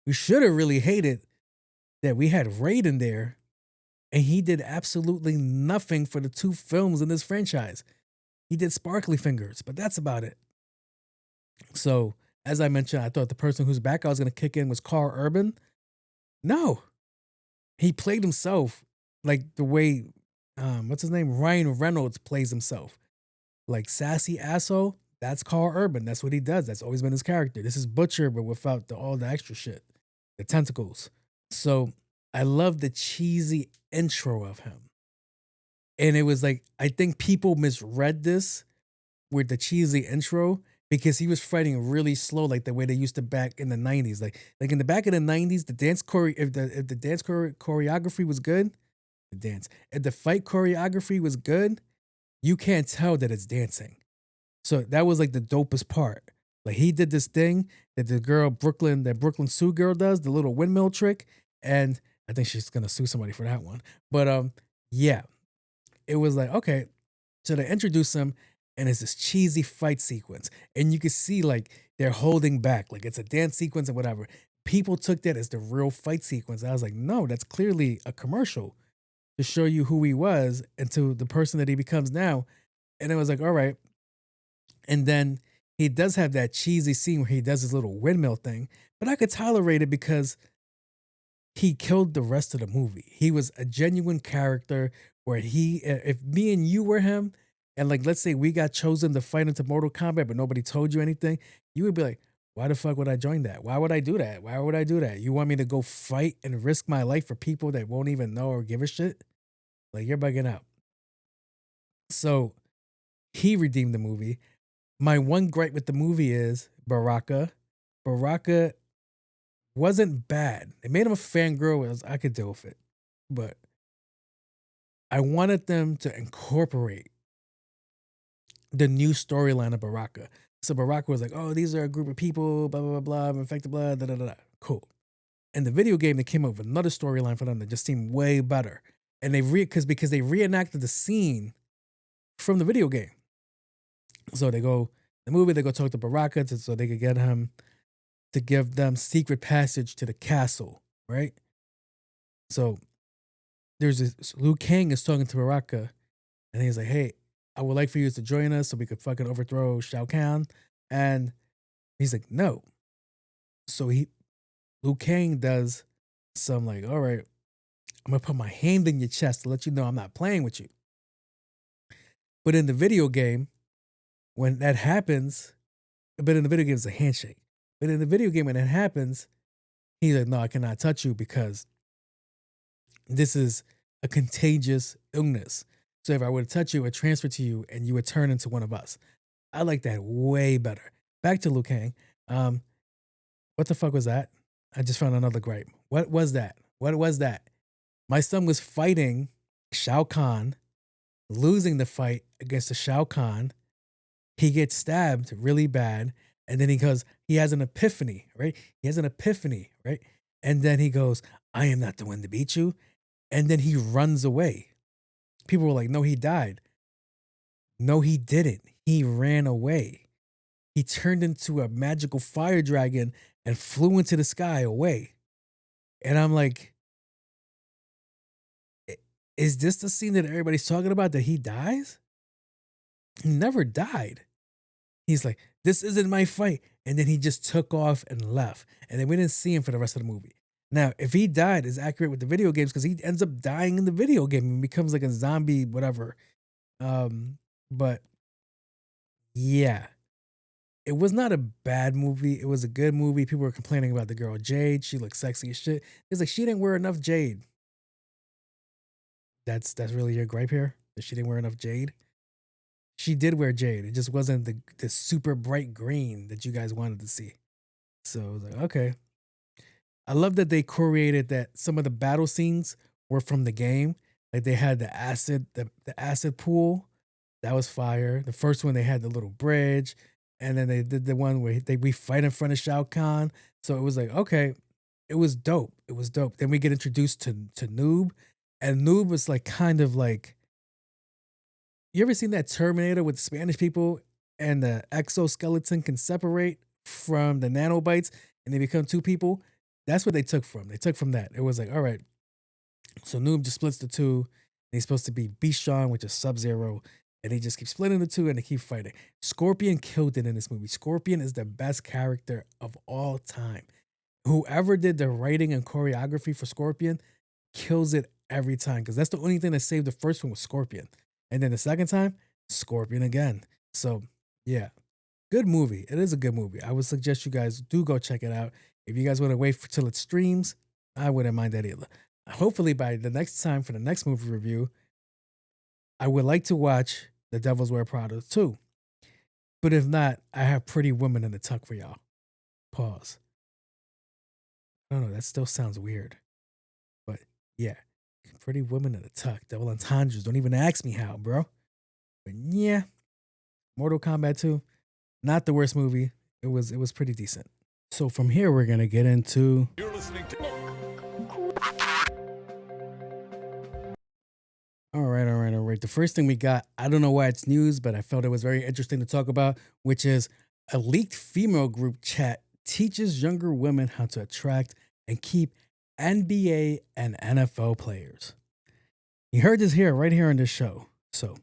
[SPEAKER 2] We should have really hated that we had Raiden there and he did absolutely nothing for the two films in this franchise. He did Sparkly Fingers, but that's about it. So, as I mentioned, I thought the person whose back I was going to kick in was Carl Urban. No, he played himself like the way, what's his name? Ryan Reynolds plays himself. Like sassy asshole, that's Carl Urban. That's what he does. That's always been his character. This is Butcher, but without all the extra shit, the tentacles. So, I love the cheesy intro of him. And it was like, I think people misread this with the cheesy intro because he was fighting really slow, like the way they used to back in the 90s. Like in the back of the 90s, the dance if the dance choreography was good, if the fight choreography was good, you can't tell that it's dancing. So that was like the dopest part. Like he did this thing that the girl that Brooklyn Sue girl does, the little windmill trick. And I think she's gonna sue somebody for that one. But yeah, it was like, okay, so they introduce him and it's this cheesy fight sequence. And you can see like they're holding back, like it's a dance sequence or whatever. People took that as the real fight sequence. I was like, no, that's clearly a commercial to show you who he was and to the person that he becomes now. And it was like, all right. And then he does have that cheesy scene where he does his little windmill thing, but I could tolerate it because he killed the rest of the movie. He was a genuine character where if me and you were him, and like, let's say we got chosen to fight into Mortal Kombat, but nobody told you anything, you would be like, why the fuck would I join that? Why would I do that? Why would I do that? You want me to go fight and risk my life for people that won't even know or give a shit? Like, you're bugging out. So he redeemed the movie. My one gripe with the movie is Baraka. Baraka wasn't bad. They made him a fangirl. I could deal with it. But I wanted them to incorporate the new storyline of Baraka. So Baraka was like, oh, these are a group of people, blah, blah, blah, blah, infected blood, da, da, da, da. Cool. In the video game, they came up with another storyline for them that just seemed way better. And because they reenacted the scene from the video game. So they go talk to Baraka so they could get him to give them secret passage to the castle, right? So there's this, Liu Kang is talking to Baraka, and he's like, hey, I would like for you to join us so we could fucking overthrow Shao Kahn. And he's like, no. So Liu Kang does some like, all right, I'm gonna put my hand in your chest to let you know I'm not playing with you. But in the video game, when that happens, but in the video game it's a handshake. But in the video game when that happens, he's like, no, I cannot touch you because this is a contagious illness. So if I were to touch you, it would transfer to you and you would turn into one of us. I like that way better. Back to Liu Kang. What the fuck was that? I just found another gripe. What was that? What was that? My son was fighting Shao Kahn, losing the fight against the Shao Kahn. He gets stabbed really bad. And then he has an epiphany, right? He has an epiphany, right? And then he goes, I am not the one to beat you. And then he runs away. People were like, no, he died. No, he didn't. He ran away. He turned into a magical fire dragon and flew into the sky away. And I'm like, is this the scene that everybody's talking about, that he dies? He never died. He's like, this isn't my fight. And then he just took off and left. And then we didn't see him for the rest of the movie. Now, if he died, is accurate with the video games because he ends up dying in the video game and becomes like a zombie, whatever. But yeah, it was not a bad movie. It was a good movie. People were complaining about the girl Jade. She looked sexy as shit. It's like she didn't wear enough Jade. That's really your gripe here? That she didn't wear enough Jade? She did wear Jade. It just wasn't the super bright green that you guys wanted to see. So I was like, okay. I love that they created that some of the battle scenes were from the game. Like they had the acid pool. That was fire. The first one, they had the little bridge. And then they did the one where we fight in front of Shao Kahn. So it was like, okay, it was dope. It was dope. Then we get introduced to Noob. And Noob was like kind of like, you ever seen that Terminator with the Spanish people and the exoskeleton can separate from the nanobites and they become two people? That's what they took from. They took from that. It was like, all right. So Noob just splits the two. And he's supposed to be Bichon, which is Subzero. And he just keeps splitting the two and they keep fighting. Scorpion killed it in this movie. Scorpion is the best character of all time. Whoever did the writing and choreography for Scorpion kills it every time. Because that's the only thing that saved the first one was Scorpion. And then the second time, Scorpion again. So yeah, good movie. It is a good movie. I would suggest you guys do go check it out. If you guys want to wait till it streams, I wouldn't mind that either. Hopefully by the next time for the next movie review, I would like to watch The Devil's Wear Prada 2. But if not, I have Pretty Woman in the Tuck for y'all. Pause. I don't know, that still sounds weird. But yeah, Pretty Woman in the Tuck. Double entendres. Don't even ask me how, bro. But yeah, Mortal Kombat 2, not the worst movie. It was pretty decent. So from here, we're going to get into...
[SPEAKER 5] You're listening to...
[SPEAKER 2] All right. The first thing we got, I don't know why it's news, but I felt it was very interesting to talk about, which is a leaked female group chat teaches younger women how to attract and keep NBA and NFL players. You heard this here, right here on this show. So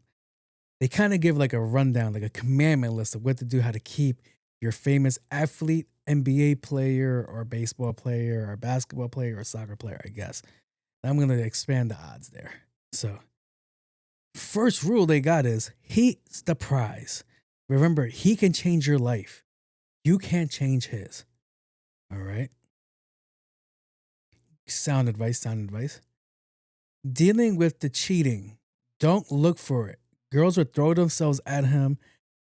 [SPEAKER 2] they kind of give like a rundown, like a commandment list of what to do, how to keep your famous athlete, NBA player or baseball player or basketball player or soccer player, I guess. I'm going to expand the odds there. So first rule they got is he's the prize. Remember, he can change your life. You can't change his. All right. Sound advice. Dealing with the cheating. Don't look for it. Girls will throw themselves at him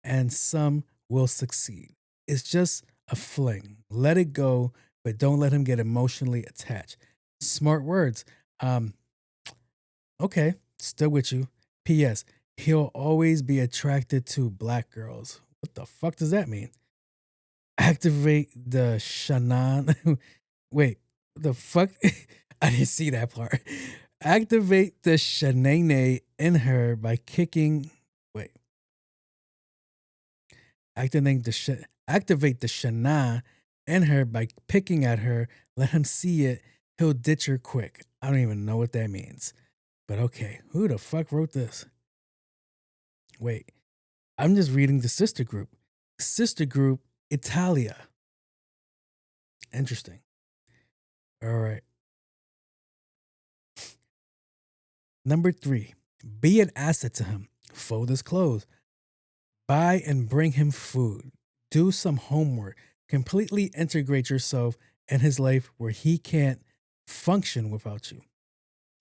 [SPEAKER 2] and some will succeed. It's just a fling. Let it go, but don't let him get emotionally attached. Smart words. Okay, still with you. P.S. He'll always be attracted to black girls. What the fuck does that mean? Activate the Shannon. Wait, the fuck? I didn't see that part. Activate the Shanane in her by kicking. Wait. Activate the Shana in her by picking at her. Let him see it. He'll ditch her quick. I don't even know what that means. But okay, who the fuck wrote this? Wait, I'm just reading the sister group. Sister group, Italia. Interesting. All right. Number 3, be an asset to him. Fold his clothes. Buy and bring him food. Do some homework. Completely integrate yourself in his life where he can't function without you.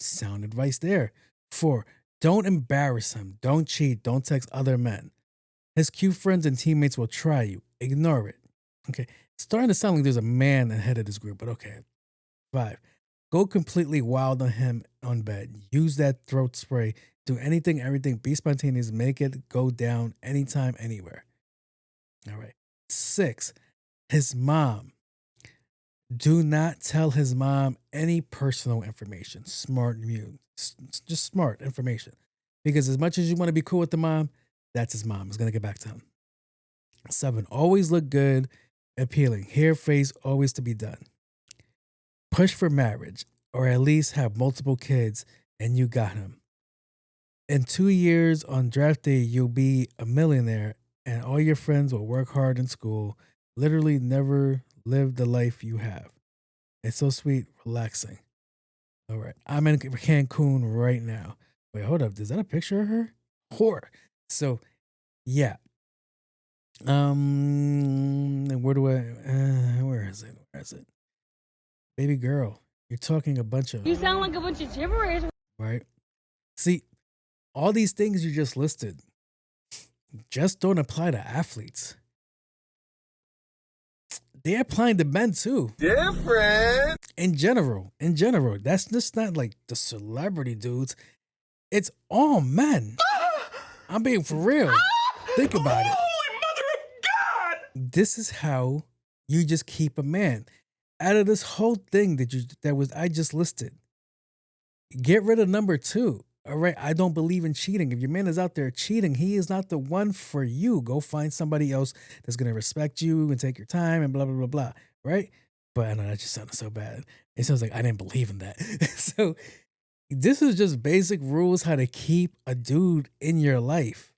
[SPEAKER 2] Sound advice there. 4, don't embarrass him. Don't cheat. Don't text other men. His cute friends and teammates will try you. Ignore it. Okay. It's starting to sound like there's a man ahead of this group, but okay. 5, go completely wild on him on bed. Use that throat spray. Do anything, everything. Be spontaneous. Make it go down anytime, anywhere. All right. 6, his mom. Do not tell his mom any personal information. Smart you. Just smart information. Because as much as you want to be cool with the mom, that's his mom. It's going to get back to him. 7, always look good, appealing. Hair, face, always to be done. Push for marriage, or at least have multiple kids, and you got him. In 2 years on draft day, you'll be a millionaire, and all your friends will work hard in school, literally never live the life you have. It's so sweet, relaxing. All right. I'm in Cancun right now. Wait, hold up. Is that a picture of her? Whore. So, yeah. Where do where is it? Where is it? Baby girl, you're talking a bunch of...
[SPEAKER 6] You sound like a bunch of gibberish.
[SPEAKER 2] Right? See, all these things you just listed just don't apply to athletes. They're applying to men too.
[SPEAKER 5] Different.
[SPEAKER 2] In general. That's just not like the celebrity dudes. It's all men. I'm being for real. Think about it.
[SPEAKER 7] Holy mother of God!
[SPEAKER 2] This is how you just keep a man. Out of this whole thing I just listed, get rid of number 2. All right. I don't believe in cheating. If your man is out there cheating, he is not the one for you. Go find somebody else that's going to respect you and take your time and blah, blah, blah, blah. Right. But I know that just sounded so bad. It sounds like I didn't believe in that. So this is just basic rules how to keep a dude in your life,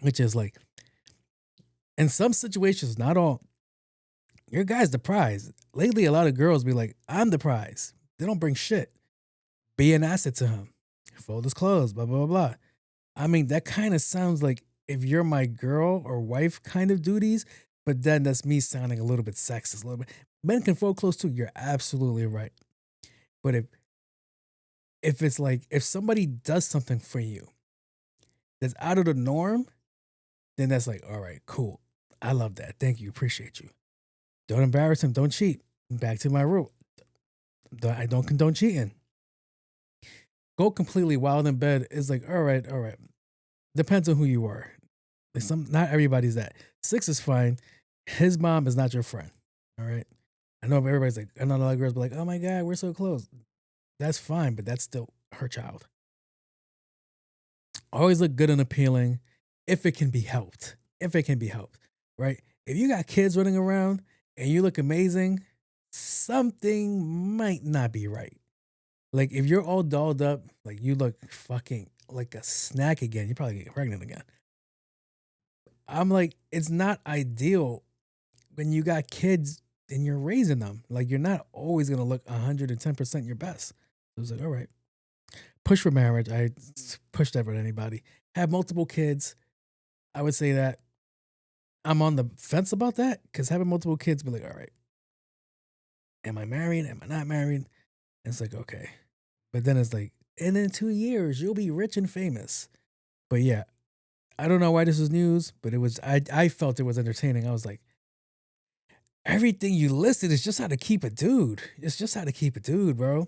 [SPEAKER 2] which is like, in some situations, not all, your guy's the prize. Lately, a lot of girls be like, I'm the prize. They don't bring shit. Be an asset to him. Fold his clothes, blah, blah, blah, blah. I mean, that kind of sounds like if you're my girl or wife kind of duties, but then that's me sounding a little bit sexist, a little bit. Men can fold clothes too. You're absolutely right. But if it's like, if somebody does something for you that's out of the norm, then that's like, all right, cool. I love that. Thank you. Appreciate you. Don't embarrass him. Don't cheat. Back to my rule. I don't condone cheating. Go completely wild in bed is like, all right. Depends on who you are. Like not everybody's that. 6 is fine. His mom is not your friend. All right. I know everybody's like, I know a lot of girls be like, oh my God, we're so close. That's fine, but that's still her child. Always look good and appealing if it can be helped. Right? If you got kids running around and you look amazing, something might not be right. Like if you're all dolled up, like you look fucking like a snack again, you probably get pregnant again. I'm like, it's not ideal when you got kids and you're raising them. Like you're not always going to look 110% your best. So I was like, all right. Push for marriage. I pushed that for anybody. Have multiple kids. I would say that I'm on the fence about that because having multiple kids be like, all right, am I married? Am I not married? And it's like, okay. But then it's like, and in 2 years, you'll be rich and famous. But yeah, I don't know why this was news, but it was, I felt it was entertaining. I was like, everything you listed is just how to keep a dude. It's just how to keep a dude, bro.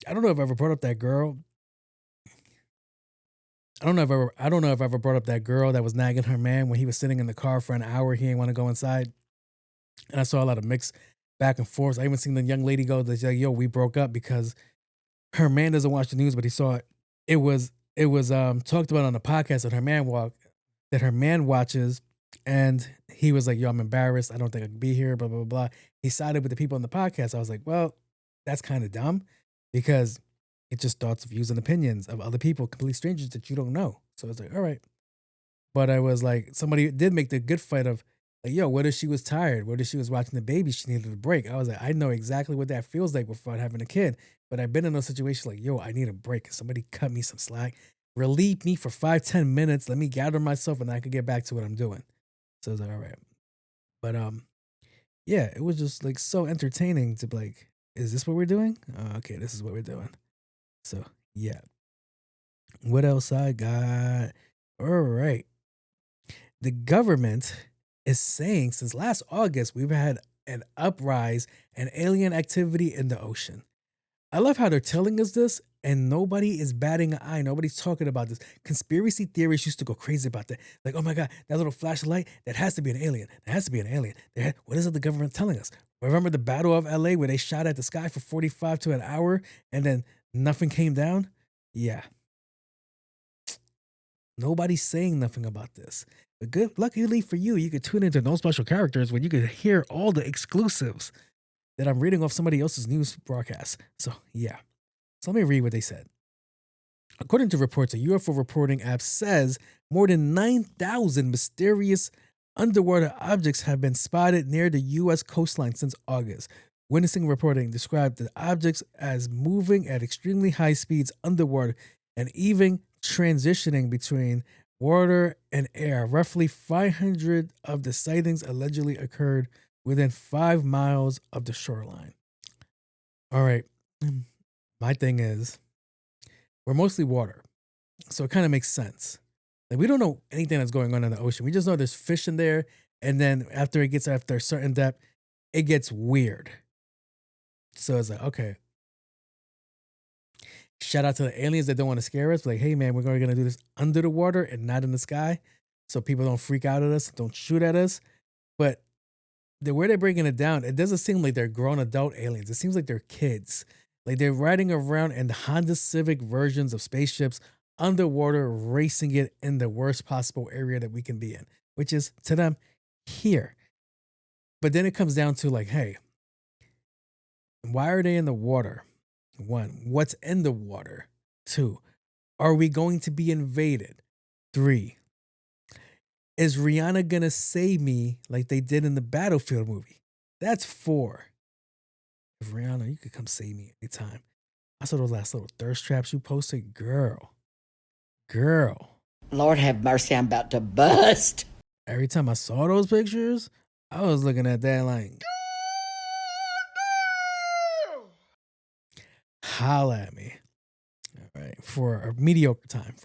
[SPEAKER 2] I don't know if I ever brought up that girl. I don't know if I ever brought up that girl that was nagging her man when he was sitting in the car for an hour. He didn't want to go inside. And I saw a lot of mixed back and forth. I even seen the young lady go, like, yo, we broke up because her man doesn't watch the news, but he saw it. It was talked about on the podcast that her man watches, and he was like, yo, I'm embarrassed. I don't think I can be here, blah, blah, blah, blah. He sided with the people on the podcast. I was like, well, that's kind of dumb because it's just thoughts, views, and opinions of other people, complete strangers that you don't know. So I was like, all right. But I was like, somebody did make the good fight of, like, yo, what if she was tired? What if she was watching the baby? She needed a break. I was like, I know exactly what that feels like without having a kid. But I've been in those situations like, yo, I need a break. Somebody cut me some slack, relieve me for 5-10 minutes. Let me gather myself, and I can get back to what I'm doing. So I was like, all right. But yeah, it was just like so entertaining to be like, is this what we're doing? Okay, this is what we're doing. So yeah. What else I got? All right. The government is saying since last August, we've had an uprise and alien activity in the ocean. I love how they're telling us this and nobody is batting an eye. Nobody's talking about this. Conspiracy theorists used to go crazy about that. Like, oh my God, that little flashlight, that has to be an alien. That has to be an alien. What is it the government telling us? Remember the Battle of LA where they shot at the sky for 45 to an hour and then nothing came down? Yeah. Nobody's saying nothing about this. But good, luckily for you, you could tune into No Special Characters when you could hear all the exclusives that I'm reading off somebody else's news broadcast. So yeah. So let me read what they said. According to reports, a UFO reporting app says more than 9,000 mysterious underwater objects have been spotted near the U.S. coastline since August. Witnessing reporting described the objects as moving at extremely high speeds underwater and even transitioning between water and air. Roughly 500 of the sightings allegedly occurred within 5 miles of the shoreline. All right. My thing is, we're mostly water. So it kind of makes sense. Like, we don't know anything that's going on in the ocean. We just know there's fish in there. And then after a certain depth, it gets weird. So it's like, okay. Shout out to the aliens that don't want to scare us. Like, hey, man, we're going to do this under the water and not in the sky. So people don't freak out at us, don't shoot at us. But the way they're breaking it down, it doesn't seem like they're grown adult aliens. It seems like they're kids. Like they're riding around in the Honda Civic versions of spaceships underwater, racing it in the worst possible area that we can be in, which is to them here. But then it comes down to like, hey, why are they in the water? 1, what's in the water? 2, are we going to be invaded? 3, is Rihanna gonna save me like they did in the Battlefield movie? That's 4. If Rihanna, you could come save me anytime. I saw those last little thirst traps you posted. Girl.
[SPEAKER 9] Lord have mercy, I'm about to bust.
[SPEAKER 2] Every time I saw those pictures, I was looking at that like, holla at me. All right. For a mediocre time.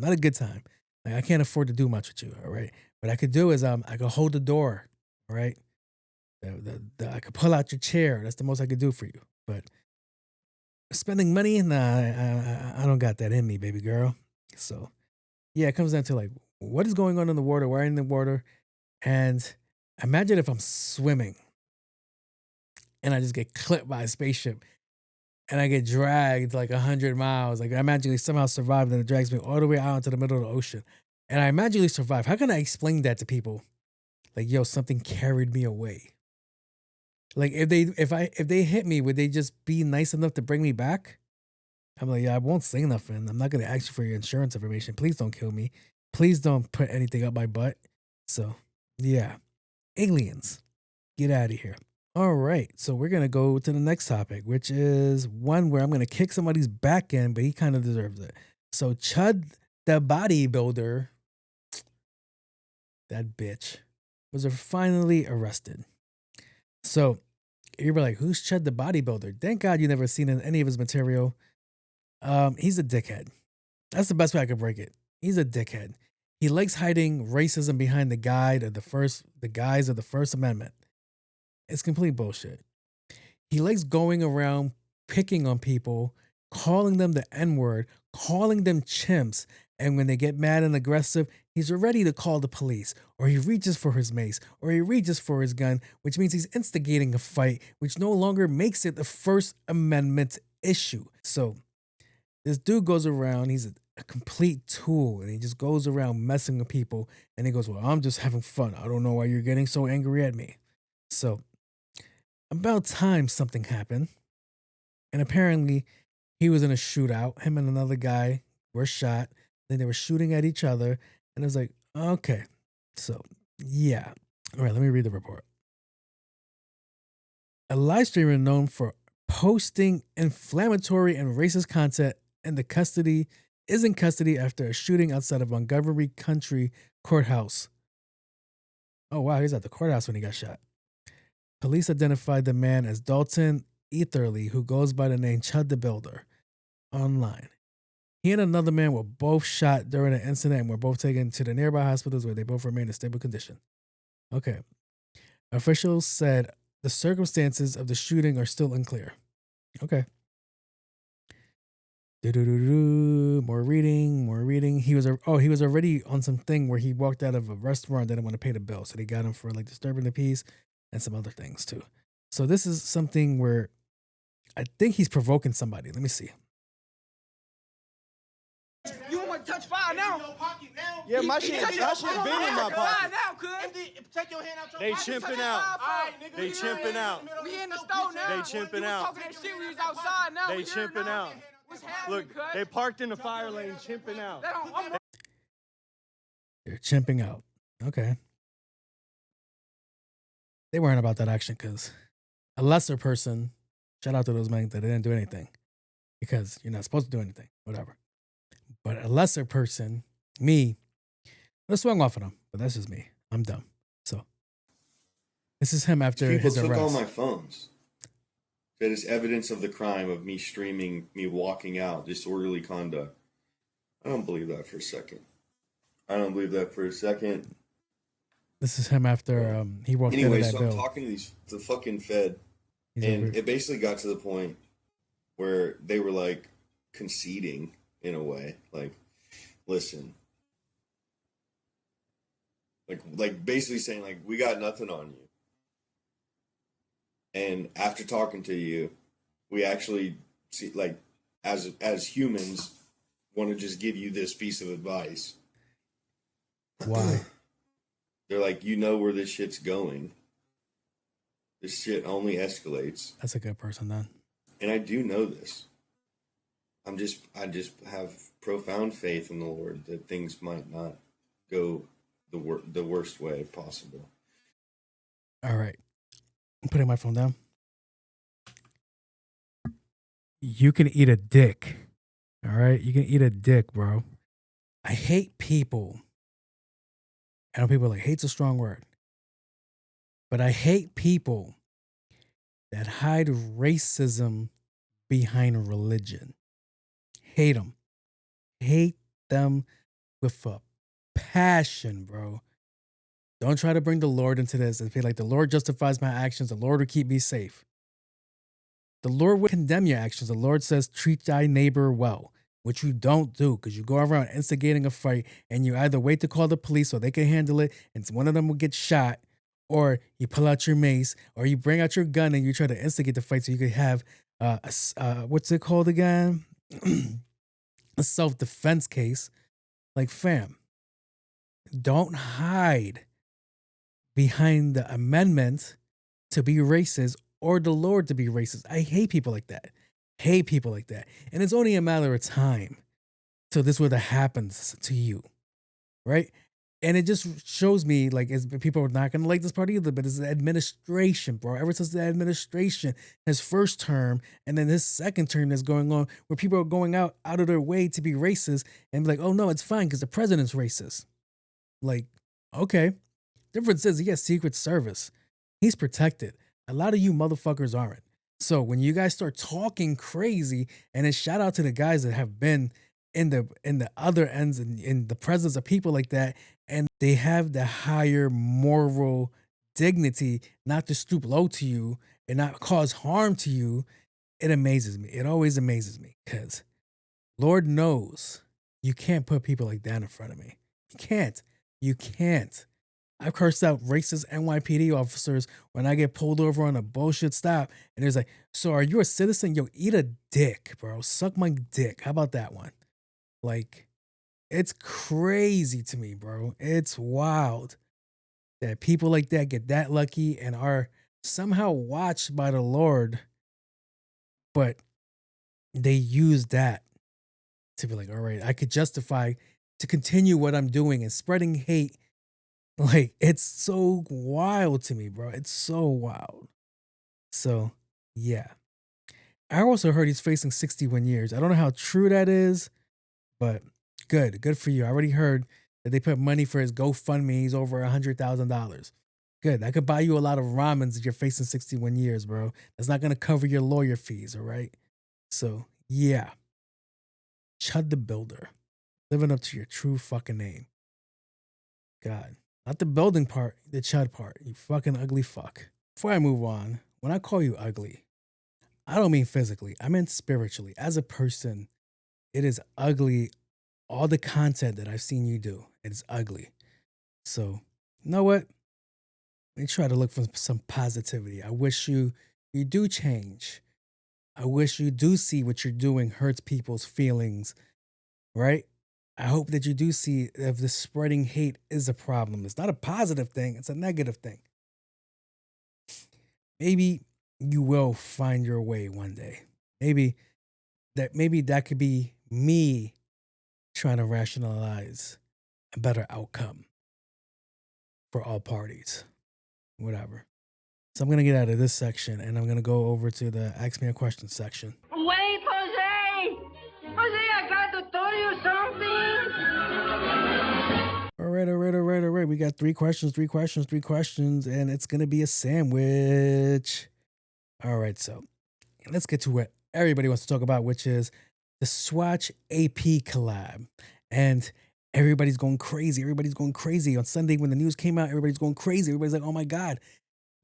[SPEAKER 2] Not a good time. Like, I can't afford to do much with you. All right. What I could do is I could hold the door. All right. I could pull out your chair. That's the most I could do for you. But spending money, nah, I don't got that in me, baby girl. So yeah, it comes down to like, what is going on in the water? Why in the water? And imagine if I'm swimming and I just get clipped by a spaceship and I get dragged like 100 miles. Like I magically somehow survive and it drags me all the way out into the middle of the ocean. And I magically survive. How can I explain that to people? Like, yo, something carried me away. Like if they hit me, would they just be nice enough to bring me back? I'm like, yeah, I won't say nothing. I'm not gonna ask you for your insurance information. Please don't kill me. Please don't put anything up my butt. So yeah. Aliens. Get out of here. All right. So we're gonna go to the next topic, which is one where I'm gonna kick somebody's back end, but he kind of deserves it. So Chud the bodybuilder, that bitch, was finally arrested. So you're like, who's Chud the bodybuilder? Thank God you never seen any of his material. He's a dickhead. That's the best way I could break it. He's a dickhead. He likes hiding racism behind the guise of the First Amendment. It's complete bullshit. He likes going around picking on people, calling them the N-word, calling them chimps, and when they get mad and aggressive, he's ready to call the police, or he reaches for his mace, or he reaches for his gun, which means he's instigating a fight, which no longer makes it the First Amendment issue. So this dude goes around, he's a complete tool, and he just goes around messing with people, and he goes, well, I'm just having fun. I don't know why you're getting so angry at me. So about time something happened, and apparently he was in a shootout. Him and another guy were shot. Then they were shooting at each other, and it was like, okay. So yeah. All right, let me read the report. A live streamer known for posting inflammatory and racist content in custody after a shooting outside of Montgomery County Courthouse. Oh wow, he's at the courthouse when he got shot. Police identified the man as Dalton Etherly, who goes by the name Chud the Builder, online. He and another man were both shot during the incident and were both taken to the nearby hospitals where they both remain in stable condition. Okay. Officials said the circumstances of the shooting are still unclear. Okay. More reading. He was already on something where he walked out of a restaurant, didn't want to pay the bill. So they got him for like disturbing the peace and some other things too. So this is something where I think he's provoking somebody. Let me see.
[SPEAKER 4] You want to touch fire now?
[SPEAKER 5] Yeah, my shit been in my pocket.
[SPEAKER 4] Take your hand out your
[SPEAKER 5] They
[SPEAKER 4] pocket.
[SPEAKER 5] chimping out. They chimping out.
[SPEAKER 4] We in the store now.
[SPEAKER 5] They chimping
[SPEAKER 4] You was
[SPEAKER 5] out.
[SPEAKER 4] talking that shit, we was outside now.
[SPEAKER 5] They
[SPEAKER 4] We here
[SPEAKER 5] chimping
[SPEAKER 4] now.
[SPEAKER 5] out.
[SPEAKER 4] What's happening,
[SPEAKER 5] Look,
[SPEAKER 4] cuz?
[SPEAKER 5] they parked in the fire lane, chimping out.
[SPEAKER 2] They're chimping out. Okay. They weren't about that action because a lesser person, shout out to those men that didn't do anything because you're not supposed to do anything, whatever. But a lesser person, me, I swung off on him, but that's just me. I'm dumb. So this is him after
[SPEAKER 10] People
[SPEAKER 2] his
[SPEAKER 10] took
[SPEAKER 2] arrest.
[SPEAKER 10] all my phones. That is evidence of the crime of me streaming, me walking out, disorderly conduct. I don't believe that for a second.
[SPEAKER 2] This is him after he walked out of
[SPEAKER 10] Anyway,
[SPEAKER 2] that
[SPEAKER 10] so
[SPEAKER 2] bill.
[SPEAKER 10] I'm talking to the fucking Fed,
[SPEAKER 2] He's
[SPEAKER 10] and
[SPEAKER 2] over-
[SPEAKER 10] it basically got to the point where they were like conceding in a way, like, listen, like basically saying like, we got nothing on you. And after talking to you, we actually see, like, as humans, want to just give you this piece of advice.
[SPEAKER 2] Why?
[SPEAKER 10] They're like, you know where this shit's going. This shit only escalates.
[SPEAKER 2] That's a good person then.
[SPEAKER 10] And I do know this. I just have profound faith in the Lord that things might not go the worst way possible.
[SPEAKER 2] All right. I'm putting my phone down. You can eat a dick. All right? You can eat a dick, bro. I hate people. I know people are like, hate's a strong word. But I hate people that hide racism behind religion. Hate them. Hate them with a passion, bro. Don't try to bring the Lord into this and feel like the Lord justifies my actions. The Lord will keep me safe. The Lord would condemn your actions. The Lord says, treat thy neighbor well, which you don't do because you go around instigating a fight and you either wait to call the police so they can handle it and one of them will get shot, or you pull out your mace, or you bring out your gun and you try to instigate the fight so you could have what's it called again? A self-defense case. Like, fam, don't hide behind the amendment to be racist or the Lord to be racist. I hate people like that. Hate people like that. And it's only a matter of time till this would have happens to you. Right? And it just shows me, like, people are not going to like this part either, but it's the administration, bro. Ever since the administration, his first term, and then his second term that's going on, where people are going out of their way to be racist and be like, oh, no, it's fine because the president's racist. Like, okay. Difference is he has Secret Service. He's protected. A lot of you motherfuckers aren't. So when you guys start talking crazy, and then shout out to the guys that have been in the other ends and in the presence of people like that, and they have the higher moral dignity not to stoop low to you and not cause harm to you, it amazes me. It always amazes me because Lord knows you can't put people like that in front of me. You can't. You can't. I've cursed out racist NYPD officers when I get pulled over on a bullshit stop. And it's like, so are you a citizen? Yo, eat a dick, bro. Suck my dick. How about that one? Like, it's crazy to me, bro. It's wild that people like that get that lucky and are somehow watched by the Lord, but they use that to be like, all right, I could justify to continue what I'm doing and spreading hate. Like, it's so wild to me, bro. It's so wild. So, yeah. I also heard he's facing 61 years. I don't know how true that is, but good for you. I already heard that they put money for his GoFundMe. He's over $100,000. Good. That could buy you a lot of ramens if you're facing 61 years, bro. That's not gonna cover your lawyer fees, all right? So yeah, Chud the Builder, living up to your true fucking name. God, not the building part, the Chud part. You fucking ugly fuck. Before I move on, when I call you ugly, I don't mean physically. I meant spiritually. As a person, it is ugly. All the content that I've seen you do, it's ugly. So, you know what? Let me try to look for some positivity. I wish you do change. I wish you do see what you're doing hurts people's feelings, right? I hope that you do see if the spreading hate is a problem. It's not a positive thing, it's a negative thing. Maybe you will find your way one day. Maybe that could be me trying to rationalize a better outcome for all parties. Whatever. So I'm going to get out of this section and I'm going to go over to the Ask Me a Question section.
[SPEAKER 6] Wait, Jose! Jose, I got to tell you something!
[SPEAKER 2] All right. We got three questions, and it's going to be a sandwich. All right, so let's get to what everybody wants to talk about, which is the Swatch AP collab. And everybody's going crazy. On Sunday when the news came out, everybody's going crazy. Everybody's like, oh my God,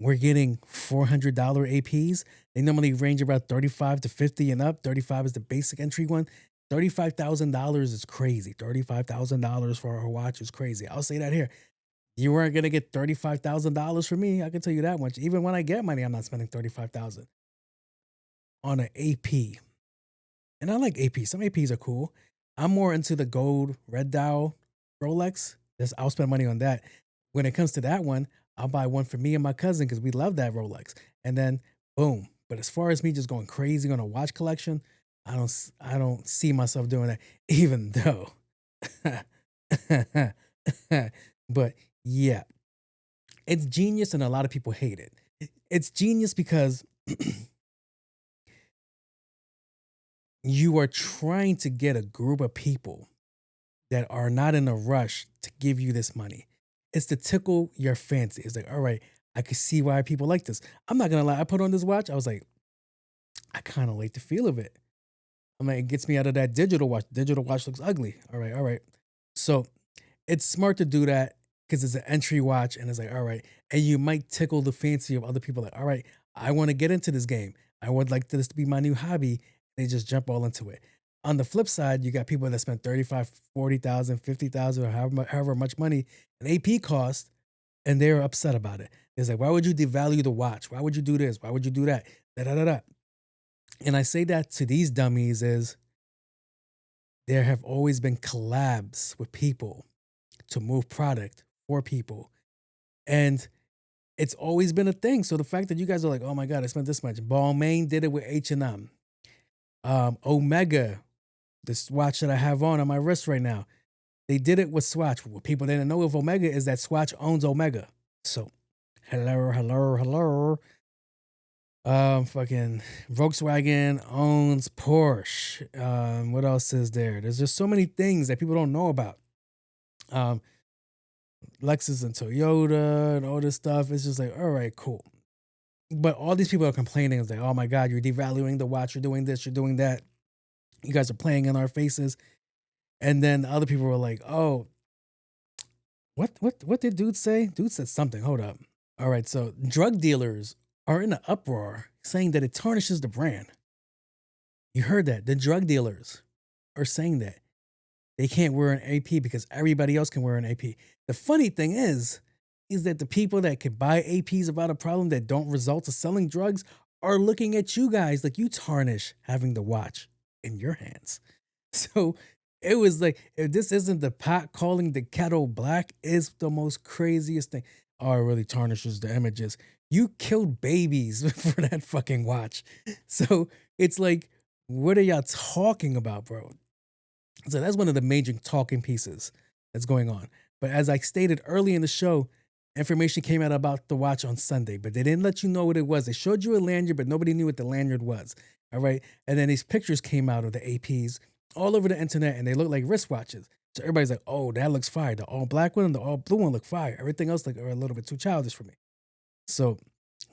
[SPEAKER 2] we're getting $400 APs. They normally range about 35 to 50 and up. 35 is the basic entry one. $35,000 is crazy. $35,000 for a watch is crazy. I'll say that here. You weren't going to get $35,000 from me. I can tell you that much. Even when I get money, I'm not spending $35,000 on an AP. And I like AP. Some APs are cool. I'm more into the gold red dial Rolex. I'll spend money on that. When it comes to that one, I'll buy one for me and my cousin because we love that Rolex. And then boom. But as far as me just going crazy on a watch collection, I don't see myself doing that, even though. But yeah, it's genius and a lot of people hate it. It's genius because you are trying to get a group of people that are not in a rush to give you this money. It's to tickle your fancy. It's like, all right, I can see why people like this. I'm not going to lie. I put on this watch. I was like, I kind of like the feel of it. I'm like, it gets me out of that digital watch. Digital watch looks ugly. All right. So it's smart to do that because it's an entry watch and it's like, all right. And you might tickle the fancy of other people. Like, all right, I want to get into this game. I would like this to be my new hobby. They just jump all into it. On the flip side, you got people that spend 35, 40,000, 50,000, or however much money an AP cost, and they're upset about it. It's like, why would you devalue the watch? Why would you do this? Why would you do that? Da. And I say that to these dummies is there have always been collabs with people to move product for people. And it's always been a thing. So the fact that you guys are like, oh my God, I spent this much. Balmain did it with H&M. Omega, this watch that I have on my wrist right now, they did it with Swatch. What people didn't know of Omega is that Swatch owns Omega. So, hello. Fucking Volkswagen owns Porsche. What else is there? There's just so many things that people don't know about. Lexus and Toyota and all this stuff. It's just like, all right, cool. But all these people are complaining. It's like, oh my God, you're devaluing the watch. You're doing this. You're doing that. You guys are playing in our faces. And then other people were like, oh, what did dude say? Dude said something. Hold up. All right. So drug dealers are in an uproar saying that it tarnishes the brand. You heard that. The drug dealers are saying that they can't wear an AP because everybody else can wear an AP. The funny thing is that the people that can buy APs about a problem that don't result to selling drugs are looking at you guys like you tarnish having the watch in your hands. So it was like, if this isn't the pot calling the kettle black, is the most craziest thing. Oh, it really tarnishes the images. You killed babies for that fucking watch. So it's like, what are y'all talking about, bro? So that's one of the major talking pieces that's going on. But as I stated early in the show, information came out about the watch on Sunday, but they didn't let you know what it was. They showed you a lanyard, but nobody knew what the lanyard was. All right. And then these pictures came out of the APs all over the internet and they look like wristwatches. So everybody's like, oh, that looks fire. The all black one and the all blue one look fire. Everything else are a little bit too childish for me. So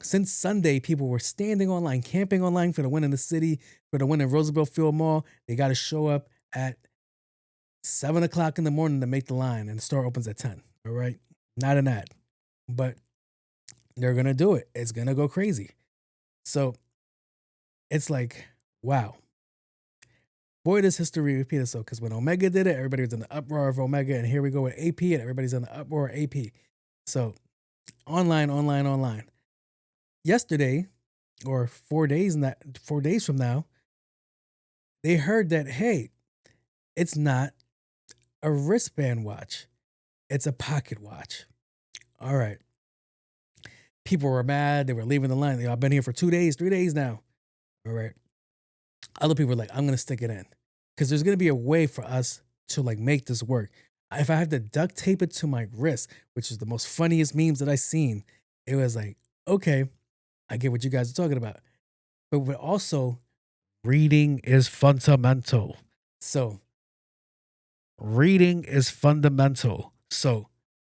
[SPEAKER 2] since Sunday, people were standing online, camping online for the win in the city, for the win in Roosevelt Field Mall. They got to show up at 7 o'clock in the morning to make the line, and the store opens at 10. All right. Not an ad, but they're going to do it. It's going to go crazy. So it's like, wow. Boy, does history repeat itself, because when Omega did it, everybody was in the uproar of Omega, and here we go with AP, and everybody's in the uproar of AP. So online. Yesterday, or 4 days from now, they heard that, hey, it's not a wristband watch. It's a pocket watch. All right. People were mad. They were leaving the line. I've been here for 2 days, 3 days now. All right. Other people were like, I'm going to stick it in, because there's going to be a way for us to like make this work. If I have to duct tape it to my wrist, which is the most funniest memes that I've seen, it was like, okay, I get what you guys are talking about. But also, reading is fundamental. So, reading is fundamental. So,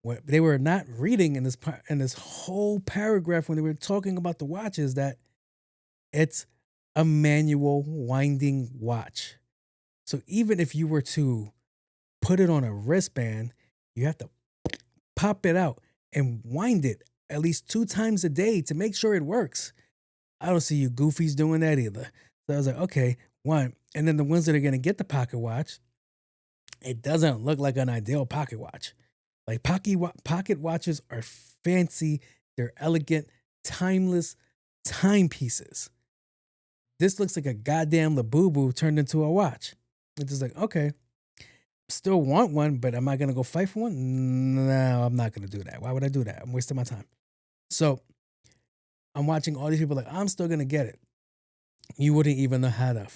[SPEAKER 2] when they were not reading in this whole paragraph when they were talking about the watches, that it's a manual winding watch. So even if you were to put it on a wristband, you have to pop it out and wind it at least 2 times a day to make sure it works. I don't see you goofies doing that either. So I was like, okay, one. And then the ones that are going to get the pocket watch, it doesn't look like an ideal pocket watch. Like pocket watches are fancy. They're elegant, timeless timepieces. This looks like a goddamn Labubu turned into a watch. It's just like, okay, still want one, but am I going to go fight for one? No, I'm not going to do that. Why would I do that? I'm wasting my time. So I'm watching all these people like, I'm still going to get it. You wouldn't even know how to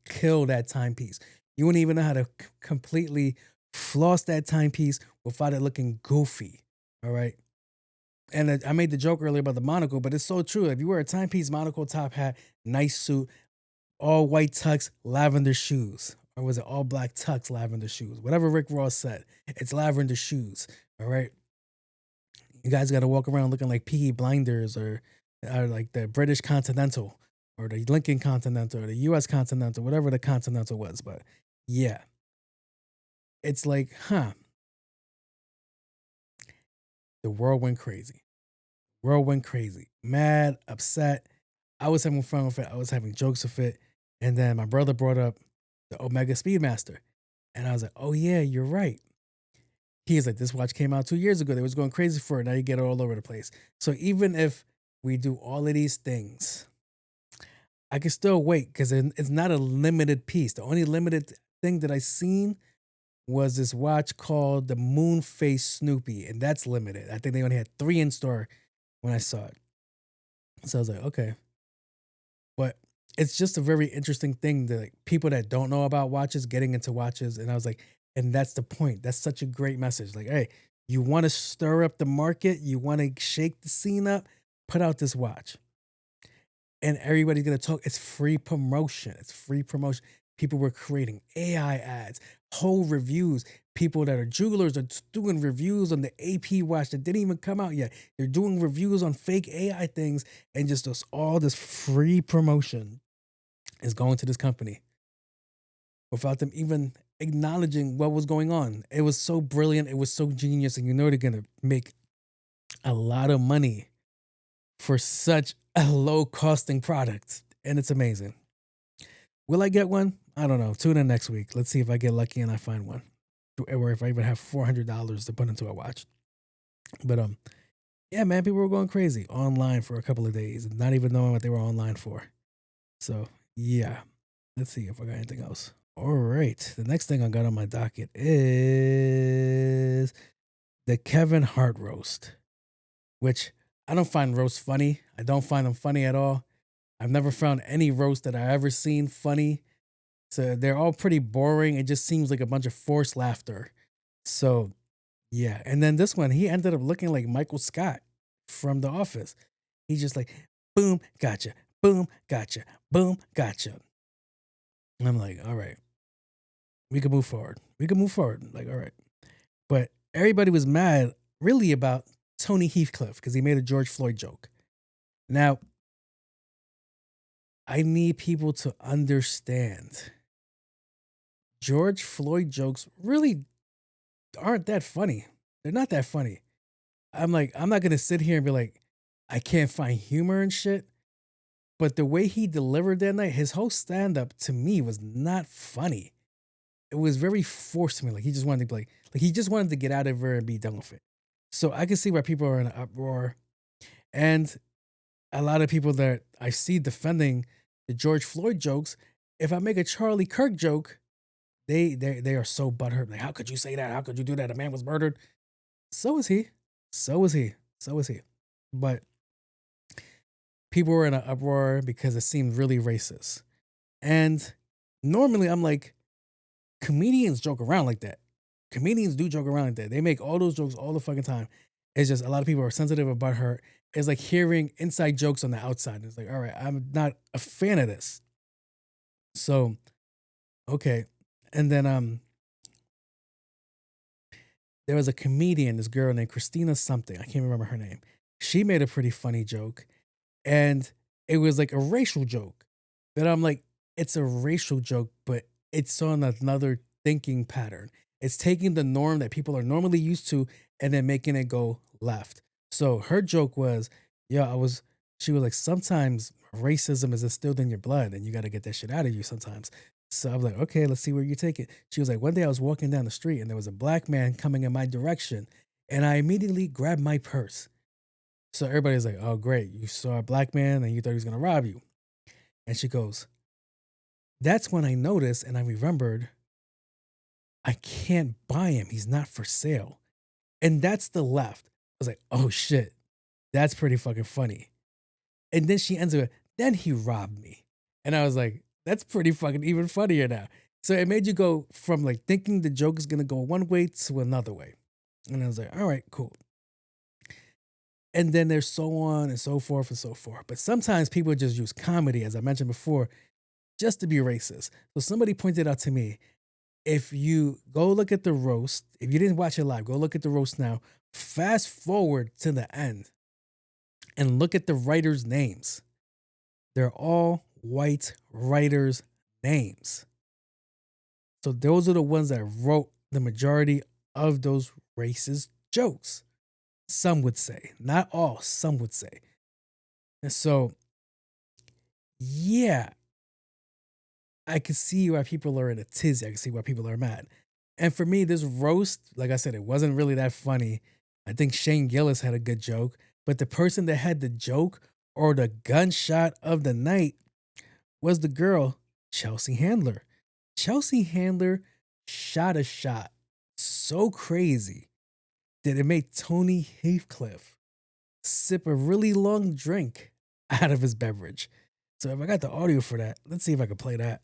[SPEAKER 2] kill that timepiece. You wouldn't even know how to completely floss that timepiece without it looking goofy. All right. And I made the joke earlier about the monocle, but it's so true. If you wear a timepiece, monocle, top hat, nice suit, all white tux, lavender shoes, or was it all black tux, lavender shoes? Whatever Rick Ross said, it's lavender shoes. All right. You guys got to walk around looking like Peaky Blinders or like the British Continental or the Lincoln Continental or the U.S. Continental, whatever the Continental was. But yeah, it's like, the world went crazy. World went crazy. Mad, upset. I was having fun with it. I was having jokes with it. And then my brother brought up the Omega Speedmaster. And I was like, oh yeah, you're right. He's like, this watch came out 2 years ago. They was going crazy for it. Now you get it all over the place. So even if we do all of these things, I can still wait, because it's not a limited piece. The only limited thing that I seen was this watch called the Moonface Snoopy, and that's limited. I think they only had 3 in store when I saw it. So I was like, okay. But it's just a very interesting thing that like, people that don't know about watches getting into watches. And I was like, and that's the point. That's such a great message. Like, hey, you want to stir up the market? You want to shake the scene up? Put out this watch. And everybody's going to talk. It's free promotion. It's free promotion. People were creating AI ads, whole reviews. People that are jewelers are doing reviews on the AP watch that didn't even come out yet. They're doing reviews on fake AI things, and just all this free promotion is going to this company without them even acknowledging what was going on. It was so brilliant. It was so genius. And you know they're going to make a lot of money for such a low costing product. And it's amazing. Will I get one? I don't know. Tune in next week. Let's see if I get lucky and I find one. Or if I even have $400 to put into a watch. But yeah, man, people were going crazy online for a couple of days, not even knowing what they were online for. So yeah, let's see if I got anything else. All right, the next thing I got on my docket is the Kevin Hart roast, which I don't find roasts funny. I don't find them funny at all. I've never found any roast that I ever seen funny. So they're all pretty boring. It just seems like a bunch of forced laughter. So yeah. And then this one, he ended up looking like Michael Scott from The Office. He's just like, boom, gotcha. boom, gotcha, boom, gotcha. And I'm like, all right, we can move forward. We can move forward. Like, all right. But everybody was mad really about Tony Heathcliff because he made a George Floyd joke. Now, I need people to understand George Floyd jokes really aren't that funny. They're not that funny. I'm like, I'm not going to sit here and be like, I can't find humor and shit. But the way he delivered that night, his whole stand up to me was not funny. It was very forced to me. Like he just wanted to be like he just wanted to get out of there and be done with it. So I can see why people are in an uproar. And a lot of people that I see defending the George Floyd jokes, if I make a Charlie Kirk joke, they are so butthurt. Like, how could you say that? How could you do that? A man was murdered. So is he. So is he. So is he. But people were in an uproar because it seemed really racist. And normally I'm like, comedians joke around like that. Comedians do joke around like that. They make all those jokes all the fucking time. It's just a lot of people are sensitive about her. It's like hearing inside jokes on the outside. It's like, all right, I'm not a fan of this. So, okay. And then there was a comedian, this girl named Christina something. I can't remember her name. She made a pretty funny joke. And it was like a racial joke. But I'm like, it's a racial joke, but it's on another thinking pattern. It's taking the norm that people are normally used to and then making it go left. So her joke was, she was like, sometimes racism is instilled in your blood and you got to get that shit out of you sometimes. So I was like, okay, let's see where you take it. She was like, one day I was walking down the street and there was a black man coming in my direction and I immediately grabbed my purse. So everybody's like, oh, great. You saw a black man and you thought he was going to rob you. And she goes, that's when I noticed and I remembered I can't buy him. He's not for sale. And that's the left. I was like, oh shit, that's pretty fucking funny. And then she ends with, then he robbed me. And I was like, that's pretty fucking even funnier now. So it made you go from like thinking the joke is going to go one way to another way. And I was like, all right, cool. And then there's so on and so forth and so forth. But sometimes people just use comedy, as I mentioned before, just to be racist. So somebody pointed out to me, if you go look at the roast, if you didn't watch it live, go look at the roast now, fast forward to the end and look at the writers' names. They're all white writers' names. So those are the ones that wrote the majority of those racist jokes. Some would say, not all, some would say. And so, yeah, I can see why people are in a tizzy. I can see why people are mad. And for me, this roast, like I said, it wasn't really that funny. I think Shane Gillis had a good joke, but the person that had the joke or the gunshot of the night was the girl, Chelsea Handler. Chelsea Handler shot a shot so crazy that it made Tony Heathcliff sip a really long drink out of his beverage. So if I got the audio for that, let's see if I can play that.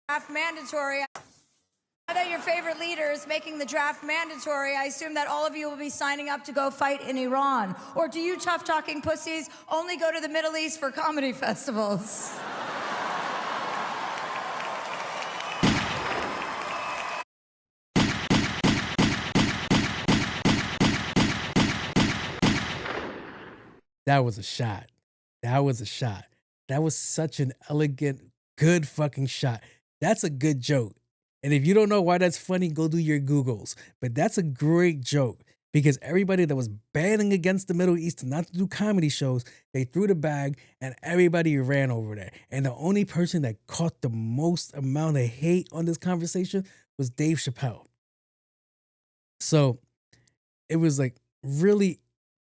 [SPEAKER 11] Draft mandatory. Now that your favorite leader is making the draft mandatory, I assume that all of you will be signing up to go fight in Iran. Or do you tough-talking pussies only go to the Middle East for comedy festivals?
[SPEAKER 2] That was a shot. That was a shot. That was such an elegant, good fucking shot. That's a good joke. And if you don't know why that's funny, go do your Googles. But that's a great joke because everybody that was banning against the Middle East not to do comedy shows, they threw the bag and everybody ran over there. And the only person that caught the most amount of hate on this conversation was Dave Chappelle. So it was like really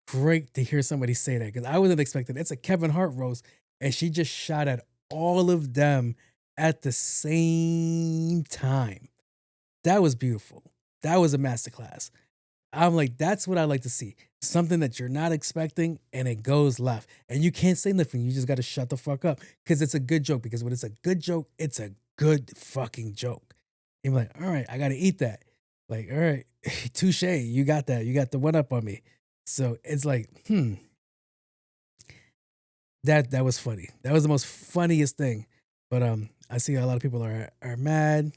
[SPEAKER 2] great to hear somebody say that because I wasn't expecting it. It's a Kevin Hart roast and she just shot at all of them at the same time. That was beautiful. That was a masterclass. I'm like, that's what I like to see. Something that you're not expecting and it goes left. And you can't say nothing. You just got to shut the fuck up because it's a good joke. Because when it's a good joke, it's a good fucking joke. And you're like, all right, I got to eat that. Like, all right, touche. You got that. You got the one up on me. So it's like, That was funny. That was the most funniest thing. But I see a lot of people are mad.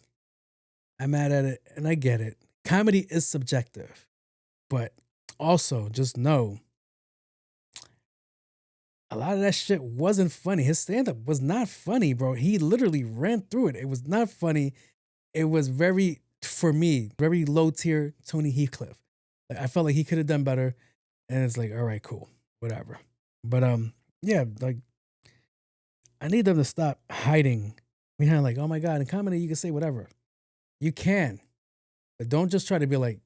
[SPEAKER 2] I'm mad at it, and I get it. Comedy is subjective, but also just know a lot of that shit wasn't funny. His stand-up was not funny, bro. He literally ran through it. It was not funny. It was very, for me, very low tier Tony Heathcliff. Like, I felt like he could have done better. And it's like, all right, cool, whatever. But yeah, like I need them to stop hiding behind like, oh my God, in comedy you can say whatever. You can. But don't just try to be like,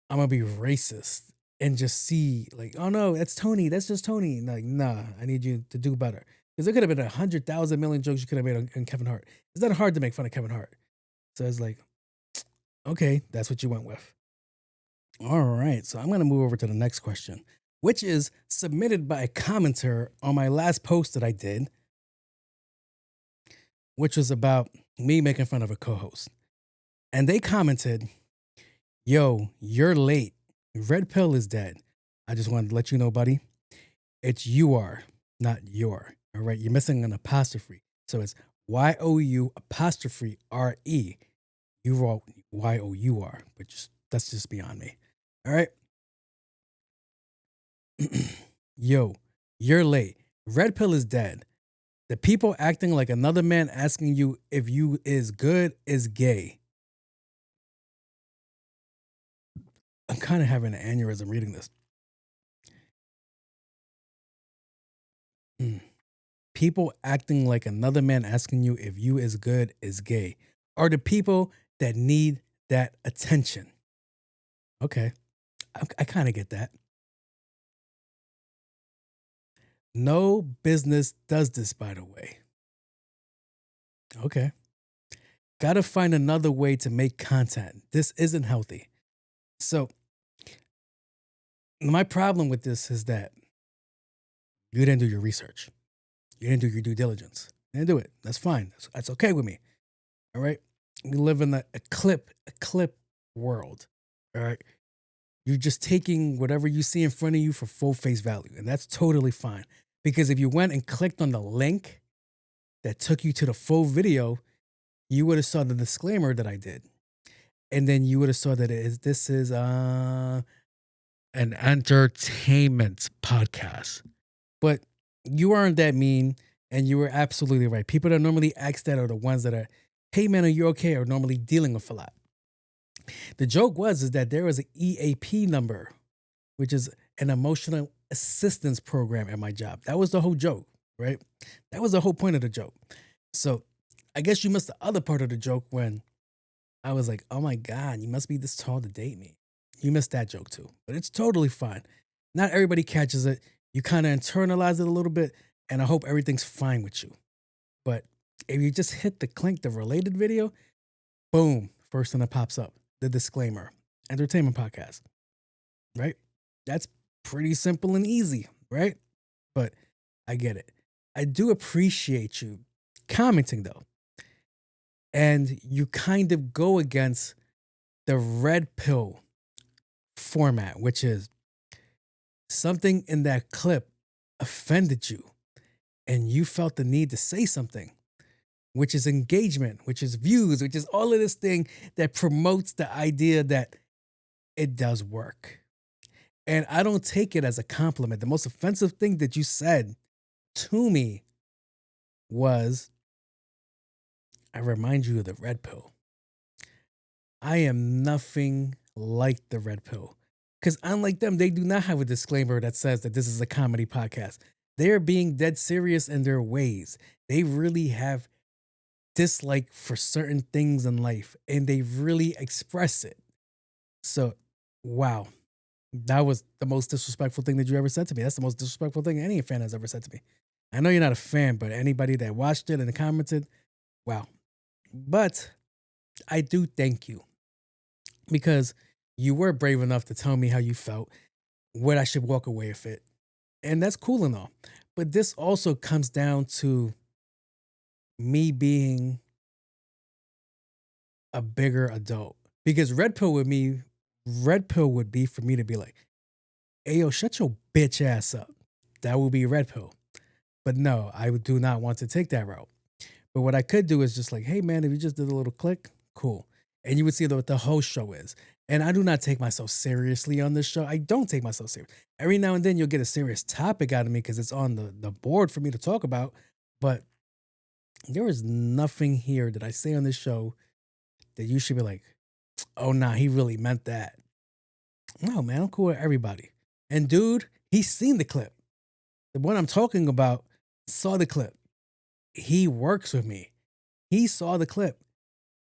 [SPEAKER 2] I'm gonna be racist and just see like, oh no, that's Tony. That's just Tony. Like, nah, I need you to do better. Because there could have been 100,000 million jokes you could have made on Kevin Hart. It's not hard to make fun of Kevin Hart. So it's like, okay, that's what you went with. All right, so I'm gonna move over to the next question, which is submitted by a commenter on my last post that I did, which was about me making fun of a co-host. And they commented, yo, you're late. Red pill is dead. I just wanted to let you know, buddy. It's you are, not your. All right, you're missing an apostrophe. So it's YOU apostrophe RE. You wrote YOUR, but that's just beyond me. All right. Yo, you're late. Red pill is dead. The people acting like another man asking you if you is good is gay. I'm kind of having an aneurysm reading this. People acting like another man asking you if you is good is gay are the people that need that attention. Okay. I kind of get that. No business does this, by the way. Okay. Gotta find another way to make content. This isn't healthy. So, my problem with this is that you didn't do your research. You didn't do your due diligence. You didn't do it. That's fine. That's okay with me. All right. We live in a clip world. All right. You're just taking whatever you see in front of you for full face value. And that's totally fine. Because if you went and clicked on the link that took you to the full video, you would have saw the disclaimer that I did. And then you would have saw that this is an entertainment podcast. But you aren't that mean, and you were absolutely right. People that normally ask that are the ones that are, hey man, are you okay? Are normally dealing with a lot. The joke is that there was an EAP number, which is an emotional assistance program at my job. That was the whole joke, right? That was the whole point of the joke. So I guess you missed the other part of the joke when I was like, oh my God, you must be this tall to date me. You missed that joke too, but it's totally fine. Not everybody catches it. You kind of internalize it a little bit, and I hope everything's fine with you. But if you just hit the related video, boom, first thing that pops up, the disclaimer, entertainment podcast, right? That's pretty simple and easy, right? But I get it. I do appreciate you commenting though. And you kind of go against the red pill format, which is something in that clip offended you and you felt the need to say something, which is engagement, which is views, which is all of this thing that promotes the idea that it does work. And I don't take it as a compliment. The most offensive thing that you said to me was, I remind you of the red pill. I am nothing like the red pill. Because unlike them, they do not have a disclaimer that says that this is a comedy podcast. They are being dead serious in their ways. They really have dislike for certain things in life, and they really express it. So, wow. That was the most disrespectful thing that you ever said to me. That's the most disrespectful thing any fan has ever said to me. I know you're not a fan, but anybody that watched it and commented, wow. But I do thank you because you were brave enough to tell me how you felt, what I should walk away with it. And that's cool and all. But this also comes down to me being a bigger adult. Because red pill would be for me to be like, hey, yo, shut your bitch ass up. That would be red pill. But no, I do not want to take that route. But what I could do is just like, hey man, if you just did a little click, cool. And you would see what the whole show is. And I do not take myself seriously on this show. I don't take myself serious. Every now and then you'll get a serious topic out of me because it's on the board for me to talk about. But there is nothing here that I say on this show that you should be like, oh nah, he really meant that. No, man, I'm cool with everybody. And dude, he's seen the clip. The one I'm talking about saw the clip. He works with me. He saw the clip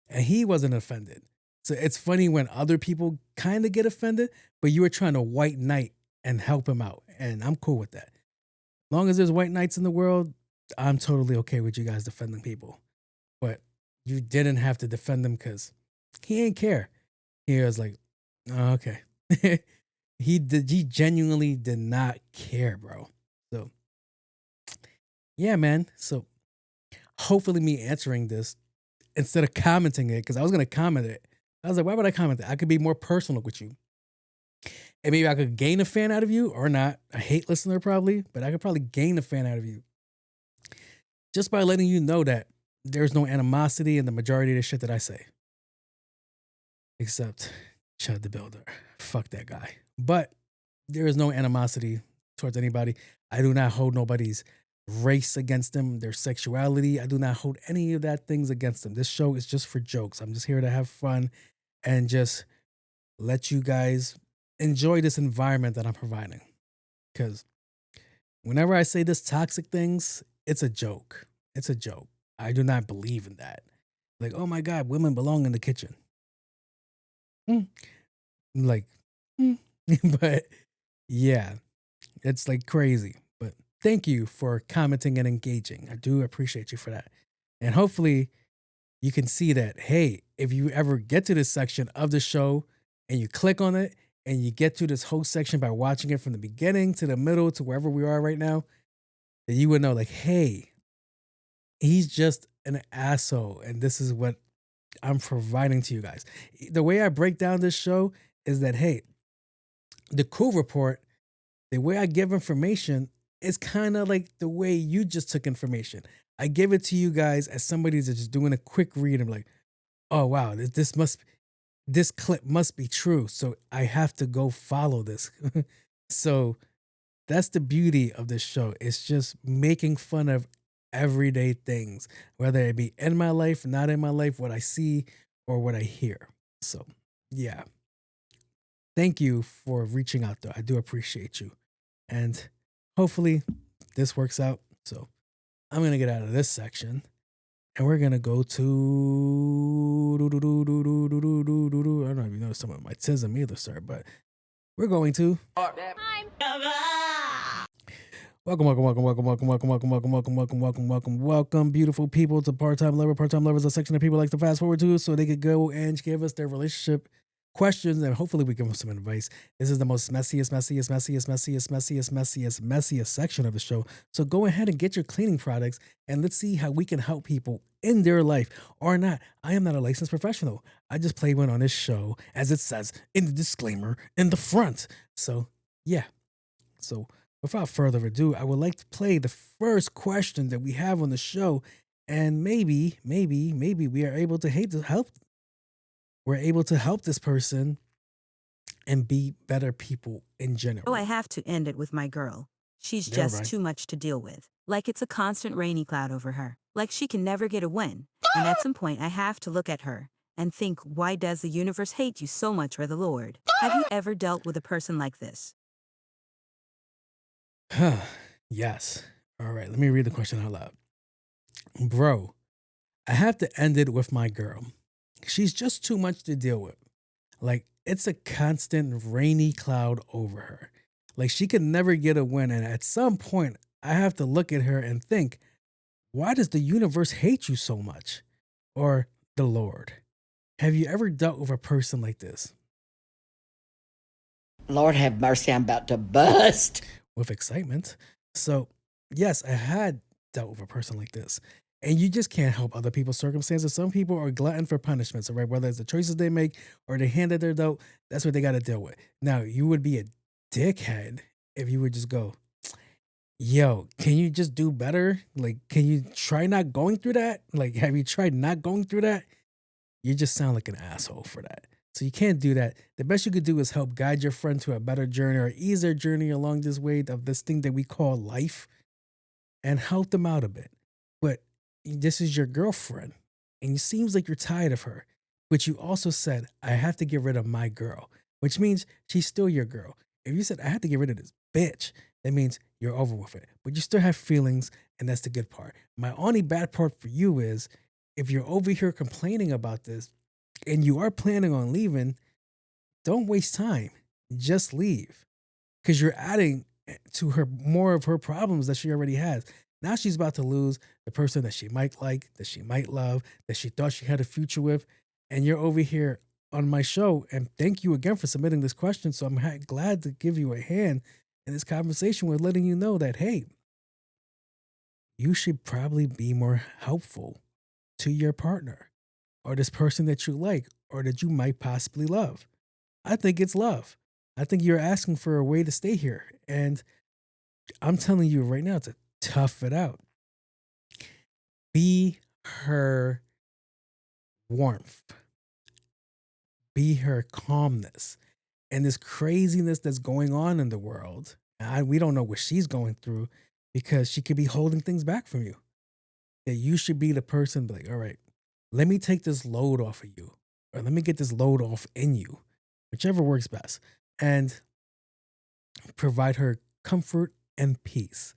[SPEAKER 2] and he wasn't offended. So it's funny when other people kind of get offended, but you were trying to white knight and help him out. And I'm cool with that. As long as there's white knights in the world, I'm totally okay with you guys defending people. But you didn't have to defend him because he ain't care. He was like, oh, okay. He genuinely did not care, bro. So yeah, man. So hopefully me answering this instead of commenting it, because I was going to comment it. I was like, why would I comment that? I could be more personal with you. And maybe I could gain a fan out of you or not. A hate listener probably, but I could probably gain a fan out of you. Just by letting you know that there's no animosity in the majority of the shit that I say. Except Chud the Builder. Fuck that guy. But there is no animosity towards anybody. I do not hold nobody's race against them, their sexuality. I do not hold any of that things against them. This show is just for jokes. I'm just here to have fun and just let you guys enjoy this environment that I'm providing. Because whenever I say this toxic things, it's a joke. It's a joke. I do not believe in that. Like, oh my God, women belong in the kitchen. But yeah, it's like crazy. But thank you for commenting and engaging. I do appreciate you for that. And hopefully you can see that, hey, if you ever get to this section of the show and you click on it and you get to this whole section by watching it from the beginning to the middle to wherever we are right now, that you would know like, hey, he's just an asshole. And this is what I'm providing to you guys. The way I break down this show is that, hey, the cool report, the way I give information is kind of like the way you just took information. I give it to you guys as somebody that's just doing a quick read. I'm like, oh wow, this clip must be true. So I have to go follow this. So that's the beauty of this show. It's just making fun of everyday things, whether it be in my life, not in my life, what I see or what I hear. So yeah. Thank you for reaching out though. I do appreciate you. And hopefully this works out. So I'm going to get out of this section and we're going to go to, I don't know if you know some of my tism either, sir, but we're going to. Welcome, beautiful people to Part-Time Lover. Part-Time Lovers, a section that people like to fast forward to so they could go and give us their relationship questions and hopefully we give them some advice. This is the most messiest section of the show. So go ahead and get your cleaning products and let's see how we can help people in their life or not. I am not a licensed professional. I just play one on this show as it says in the disclaimer in the front. So yeah. So without further ado, I would like to play the first question that we have on the show and maybe we are able to help. We're able to help this person and be better people in general.
[SPEAKER 12] Oh, I have to end it with my girl. She's just too much to deal with. Like it's a constant rainy cloud over her. Like she can never get a win. And at some point I have to look at her and think, why does the universe hate you so much, or the Lord? Have you ever dealt with a person like this?
[SPEAKER 2] Yes. All right, let me read the question out loud. Bro, I have to end it with my girl. She's just too much to deal with. Like, it's a constant rainy cloud over her. Like, she could never get a win. And at some point, I have to look at her and think, why does the universe hate you so much? Or the Lord? Have you ever dealt with a person like this?
[SPEAKER 9] Lord have mercy, I'm about to bust.
[SPEAKER 2] With excitement. So, yes, I had dealt with a person like this. And you just can't help other people's circumstances. Some people are glutton for punishments, right? Whether it's the choices they make or the hand that they're dealt, that's what they got to deal with. Now, you would be a dickhead if you would just go, yo, can you just do better? Like, can you try not going through that? Like, have you tried not going through that? You just sound like an asshole for that. So you can't do that. The best you could do is help guide your friend to a better journey or ease their journey along this way of this thing that we call life and help them out a bit. But this is your girlfriend and it seems like you're tired of her. But you also said, I have to get rid of my girl, which means she's still your girl. If you said, I have to get rid of this bitch, that means you're over with it. But you still have feelings, and that's the good part. My only bad part for you is if you're over here complaining about this and you are planning on leaving, don't waste time. Just leave. Because you're adding to her more of her problems that she already has. Now she's about to lose the person that she might like, that she might love, that she thought she had a future with. And you're over here on my show. And thank you again for submitting this question. So I'm glad to give you a hand in this conversation with letting you know that, hey, you should probably be more helpful to your partner or this person that you like or that you might possibly love. I think it's love. I think you're asking for a way to stay here. And I'm telling you right now to tough it out. Be her warmth. Be her calmness. And this craziness that's going on in the world, we don't know what she's going through because she could be holding things back from you. That you should be the person like, all right, let me take this load off of you. Or let me get this load off in you. Whichever works best. And provide her comfort and peace.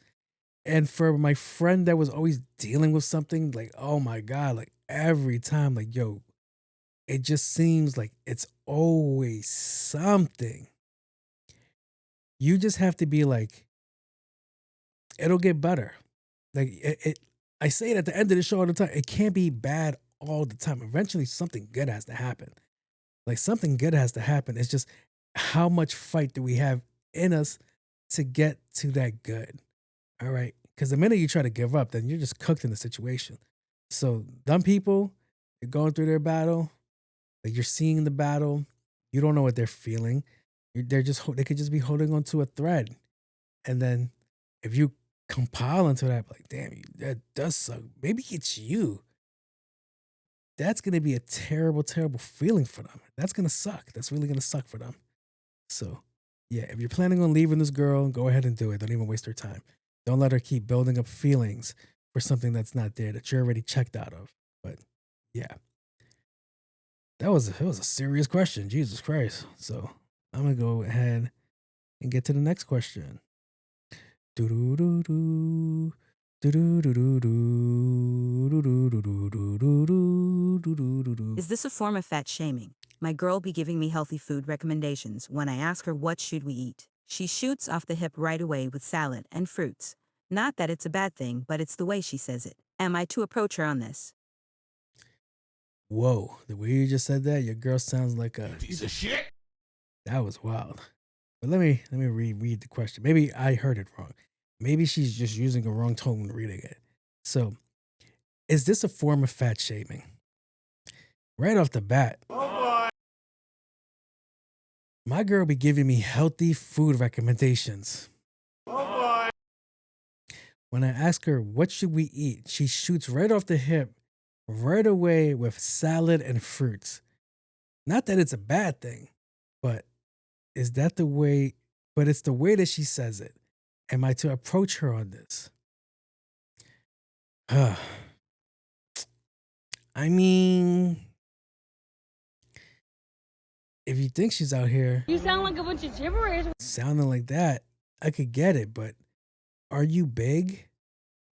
[SPEAKER 2] And for my friend that was always dealing with something, like, oh my God, like every time, like, yo, it just seems like it's always something. You just have to be like, it'll get better. Like, I say it at the end of the show all the time. It can't be bad all the time. Eventually, something good has to happen. Like, something good has to happen. It's just how much fight do we have in us to get to that good? All right. Because the minute you try to give up, then you're just cooked in the situation. So, dumb people, you're going through their battle. Like, you're seeing the battle. You don't know what they're feeling. They could just be holding on to a thread. And then if you compile into that, like, damn, that does suck. Maybe it's you. That's going to be a terrible, terrible feeling for them. That's going to suck. That's really going to suck for them. So, yeah, if you're planning on leaving this girl, go ahead and do it. Don't even waste her time. Don't let her keep building up feelings for something that's not there, that you're already checked out of. But, yeah. It was a serious question. Jesus Christ. So, I'm going to go ahead and get to the next question. Do-do-do-do.
[SPEAKER 12] Is this a form of fat shaming? My girl be giving me healthy food recommendations. When I ask her what should we eat, she shoots off the hip right away with salad and fruits. Not that it's a bad thing, but it's the way she says it. Am I to approach her on this?
[SPEAKER 2] Whoa, the way you just said that, your girl sounds like a
[SPEAKER 5] Piece of shit.
[SPEAKER 2] That was wild. But let me reread the question. Maybe I heard it wrong. Maybe she's just using a wrong tone when reading it. So, is this a form of fat shaming? Right off the bat, my girl be giving me healthy food recommendations. When I ask her, what should we eat? She shoots right off the hip, right away with salad and fruits. Not that it's a bad thing, but is that the way? But it's the way that she says it. Am I to approach her on this? I mean, if you think she's out here,
[SPEAKER 6] You sound like a bunch of gibberish.
[SPEAKER 2] sounding like that, I could get it, but are you big?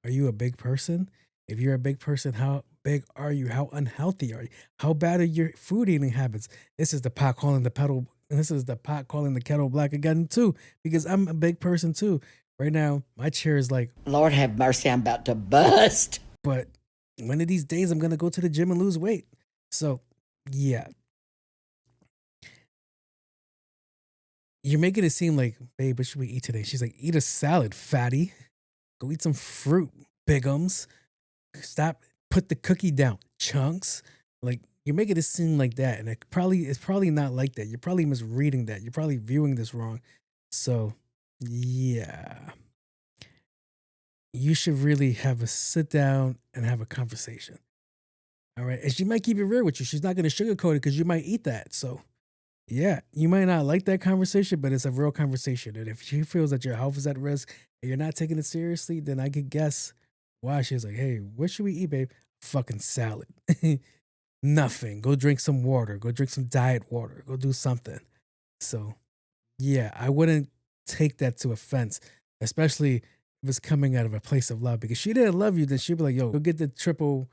[SPEAKER 2] Are you a big person? If you're a big person, how big are you? How unhealthy are you? How bad are your food eating habits? This is the pot calling the kettle black again too, because I'm a big person too. Right now, my chair is like,
[SPEAKER 9] Lord have mercy, I'm about to bust.
[SPEAKER 2] But one of these days, I'm gonna go to the gym and lose weight. So, yeah. You're making it seem like, babe, what should we eat today? She's like, eat a salad, fatty. Go eat some fruit, bigums. Stop, put the cookie down, chunks. Like, you're making it seem like that. And it's probably not like that. You're probably misreading that. You're probably viewing this wrong. So, yeah. you should really have a sit down and have a conversation. All right. And she might keep it real with you. She's not going to sugarcoat it because you might eat that. So, yeah, you might not like that conversation, but it's a real conversation. And if she feels that your health is at risk and you're not taking it seriously, then I could guess why she's like, hey, what should we eat, babe? Fucking salad. Nothing. Go drink some water. Go drink some diet water. Go do something. So, yeah, I wouldn't take that to offense, especially if it's coming out of a place of love. Because she didn't love you, then she'd be like, yo, go get the triple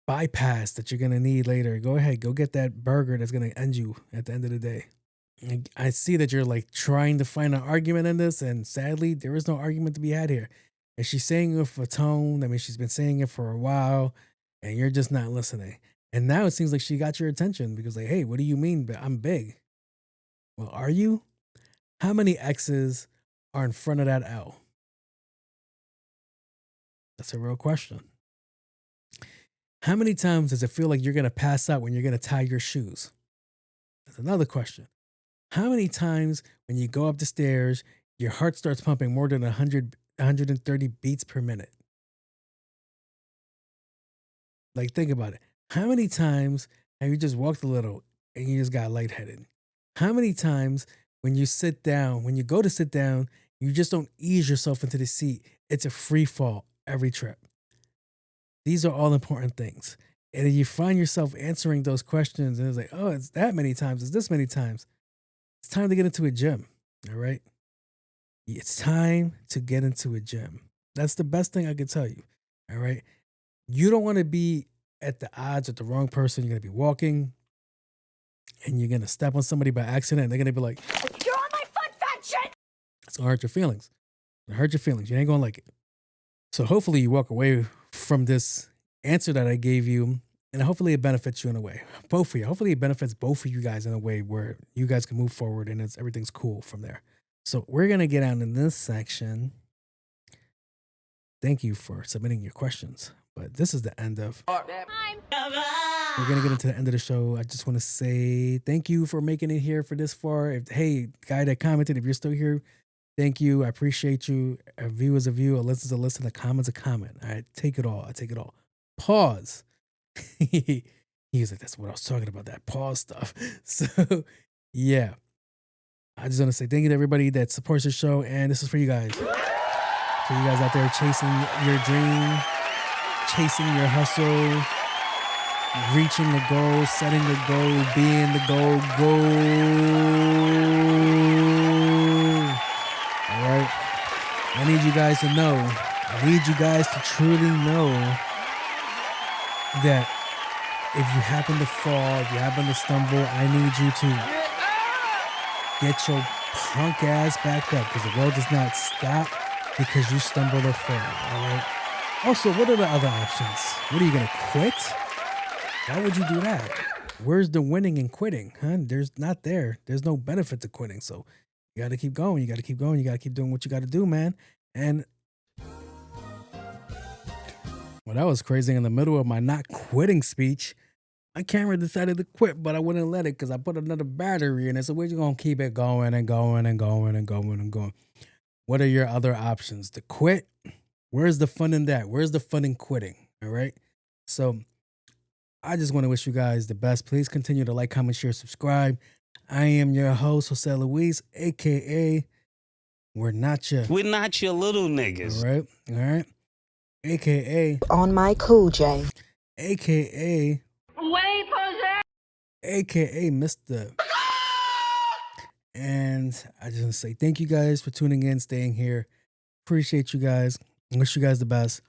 [SPEAKER 2] bypass that you're going to need later. Go ahead, go get that burger that's going to end you at the end of the day. I see that you're like trying to find an argument in this, and sadly, there is no argument to be had here. And she's saying it with a tone. I mean, she's been saying it for a while, and you're just not listening. And now it seems like she got your attention because, like, hey, what do you mean? But I'm big. Well, are you? How many X's are in front of that L? That's a real question. How many times does it feel like you're going to pass out when you're going to tie your shoes? That's another question. How many times when you go up the stairs, your heart starts pumping more than 130 beats per minute? Like, think about it. How many times have you just walked a little and you just got lightheaded? How many times when you sit down, when you go to sit down, you just don't ease yourself into the seat? It's a free fall every trip. These are all important things. And if you find yourself answering those questions and it's like, oh, it's that many times, it's this many times, it's time to get into a gym. All right. It's time to get into a gym. That's the best thing I can tell you. All right. You don't want to be at the odds with the wrong person. You're going to be walking and you're going to step on somebody by accident. And they're going to be like,
[SPEAKER 11] You're on my foot, fat shit!
[SPEAKER 2] it's going to hurt your feelings. It'll hurt your feelings. You ain't going to like it. So hopefully you walk away from this answer that I gave you, and hopefully it benefits you in a way. Both of you. Hopefully it benefits both of you guys in a way where you guys can move forward and everything's cool from there. So we're going to get out in this section. Thank you for submitting your questions. But this is the end of... We're going to get into the end of the show. I just want to say thank you for making it here for this far. Hey, guy that commented, if you're still here, thank you. I appreciate you. A view is a view. A listen is a listen. A comment's a comment. All right, take it all. I take it all. Pause. He was like, that's what I was talking about, that pause stuff. So, yeah. I just want to say thank you to everybody that supports the show. And this is for you guys. For you guys out there chasing your dream, chasing your hustle, reaching the goal, setting the goal, being the goal. All right. I need you guys to know. I need you guys to truly know that if you happen to fall, if you happen to stumble, I need you to get your punk ass back up, because the world does not stop because you stumbled or fall. All right. Also, what are the other options? What are you going to quit? Why would you do that? Where's the winning in quitting? Huh? There's no benefit to quitting. So you got to keep going. You got to keep going. You got to keep doing what you got to do, man. And well, that was crazy. In the middle of my not quitting speech, my camera decided to quit, but I wouldn't let it because I put another battery in it. So we're just going to keep it going and going and going and going and going. What are your other options? To quit? Where's the fun in that? Where's the fun in quitting? All right. So I just want to wish you guys the best. Please continue to like, comment, share, subscribe. I am your host, Jose Luis, a.k.a. We're not your little niggas. All right. All right. A.k.a.
[SPEAKER 3] On my Cool J.
[SPEAKER 2] A.k.a.
[SPEAKER 6] Wait, Jose!
[SPEAKER 2] A.k.a. Mr. And I just want to say thank you guys for tuning in, staying here. Appreciate you guys. I wish you guys the best.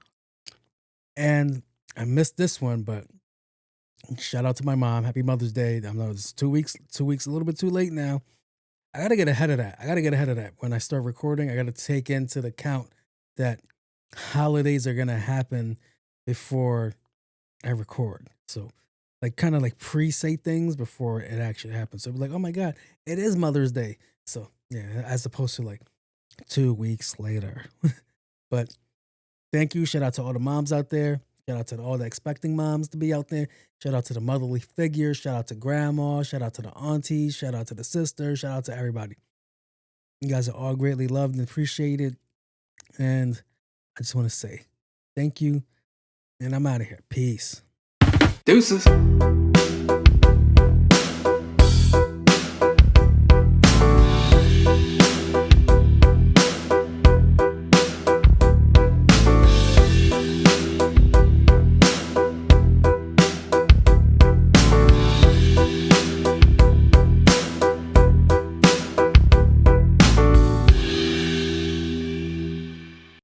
[SPEAKER 2] And I missed this one, but shout out to my mom. Happy Mother's Day. I know it's 2 weeks, a little bit too late now. I got to get ahead of that. When I start recording, I got to take into the account that holidays are going to happen before I record. So like kind of like pre-say things before it actually happens. So like, oh my God, it is Mother's Day. So yeah, as opposed to like 2 weeks later. But thank you. Shout out to all the moms out there. Shout out to all the expecting moms to be out there. Shout out to the motherly figures. Shout out to grandma. Shout out to the aunties. Shout out to the sisters. Shout out to everybody. You guys are all greatly loved and appreciated. And I just want to say thank you, and I'm out of here. Peace.
[SPEAKER 13] Deuces.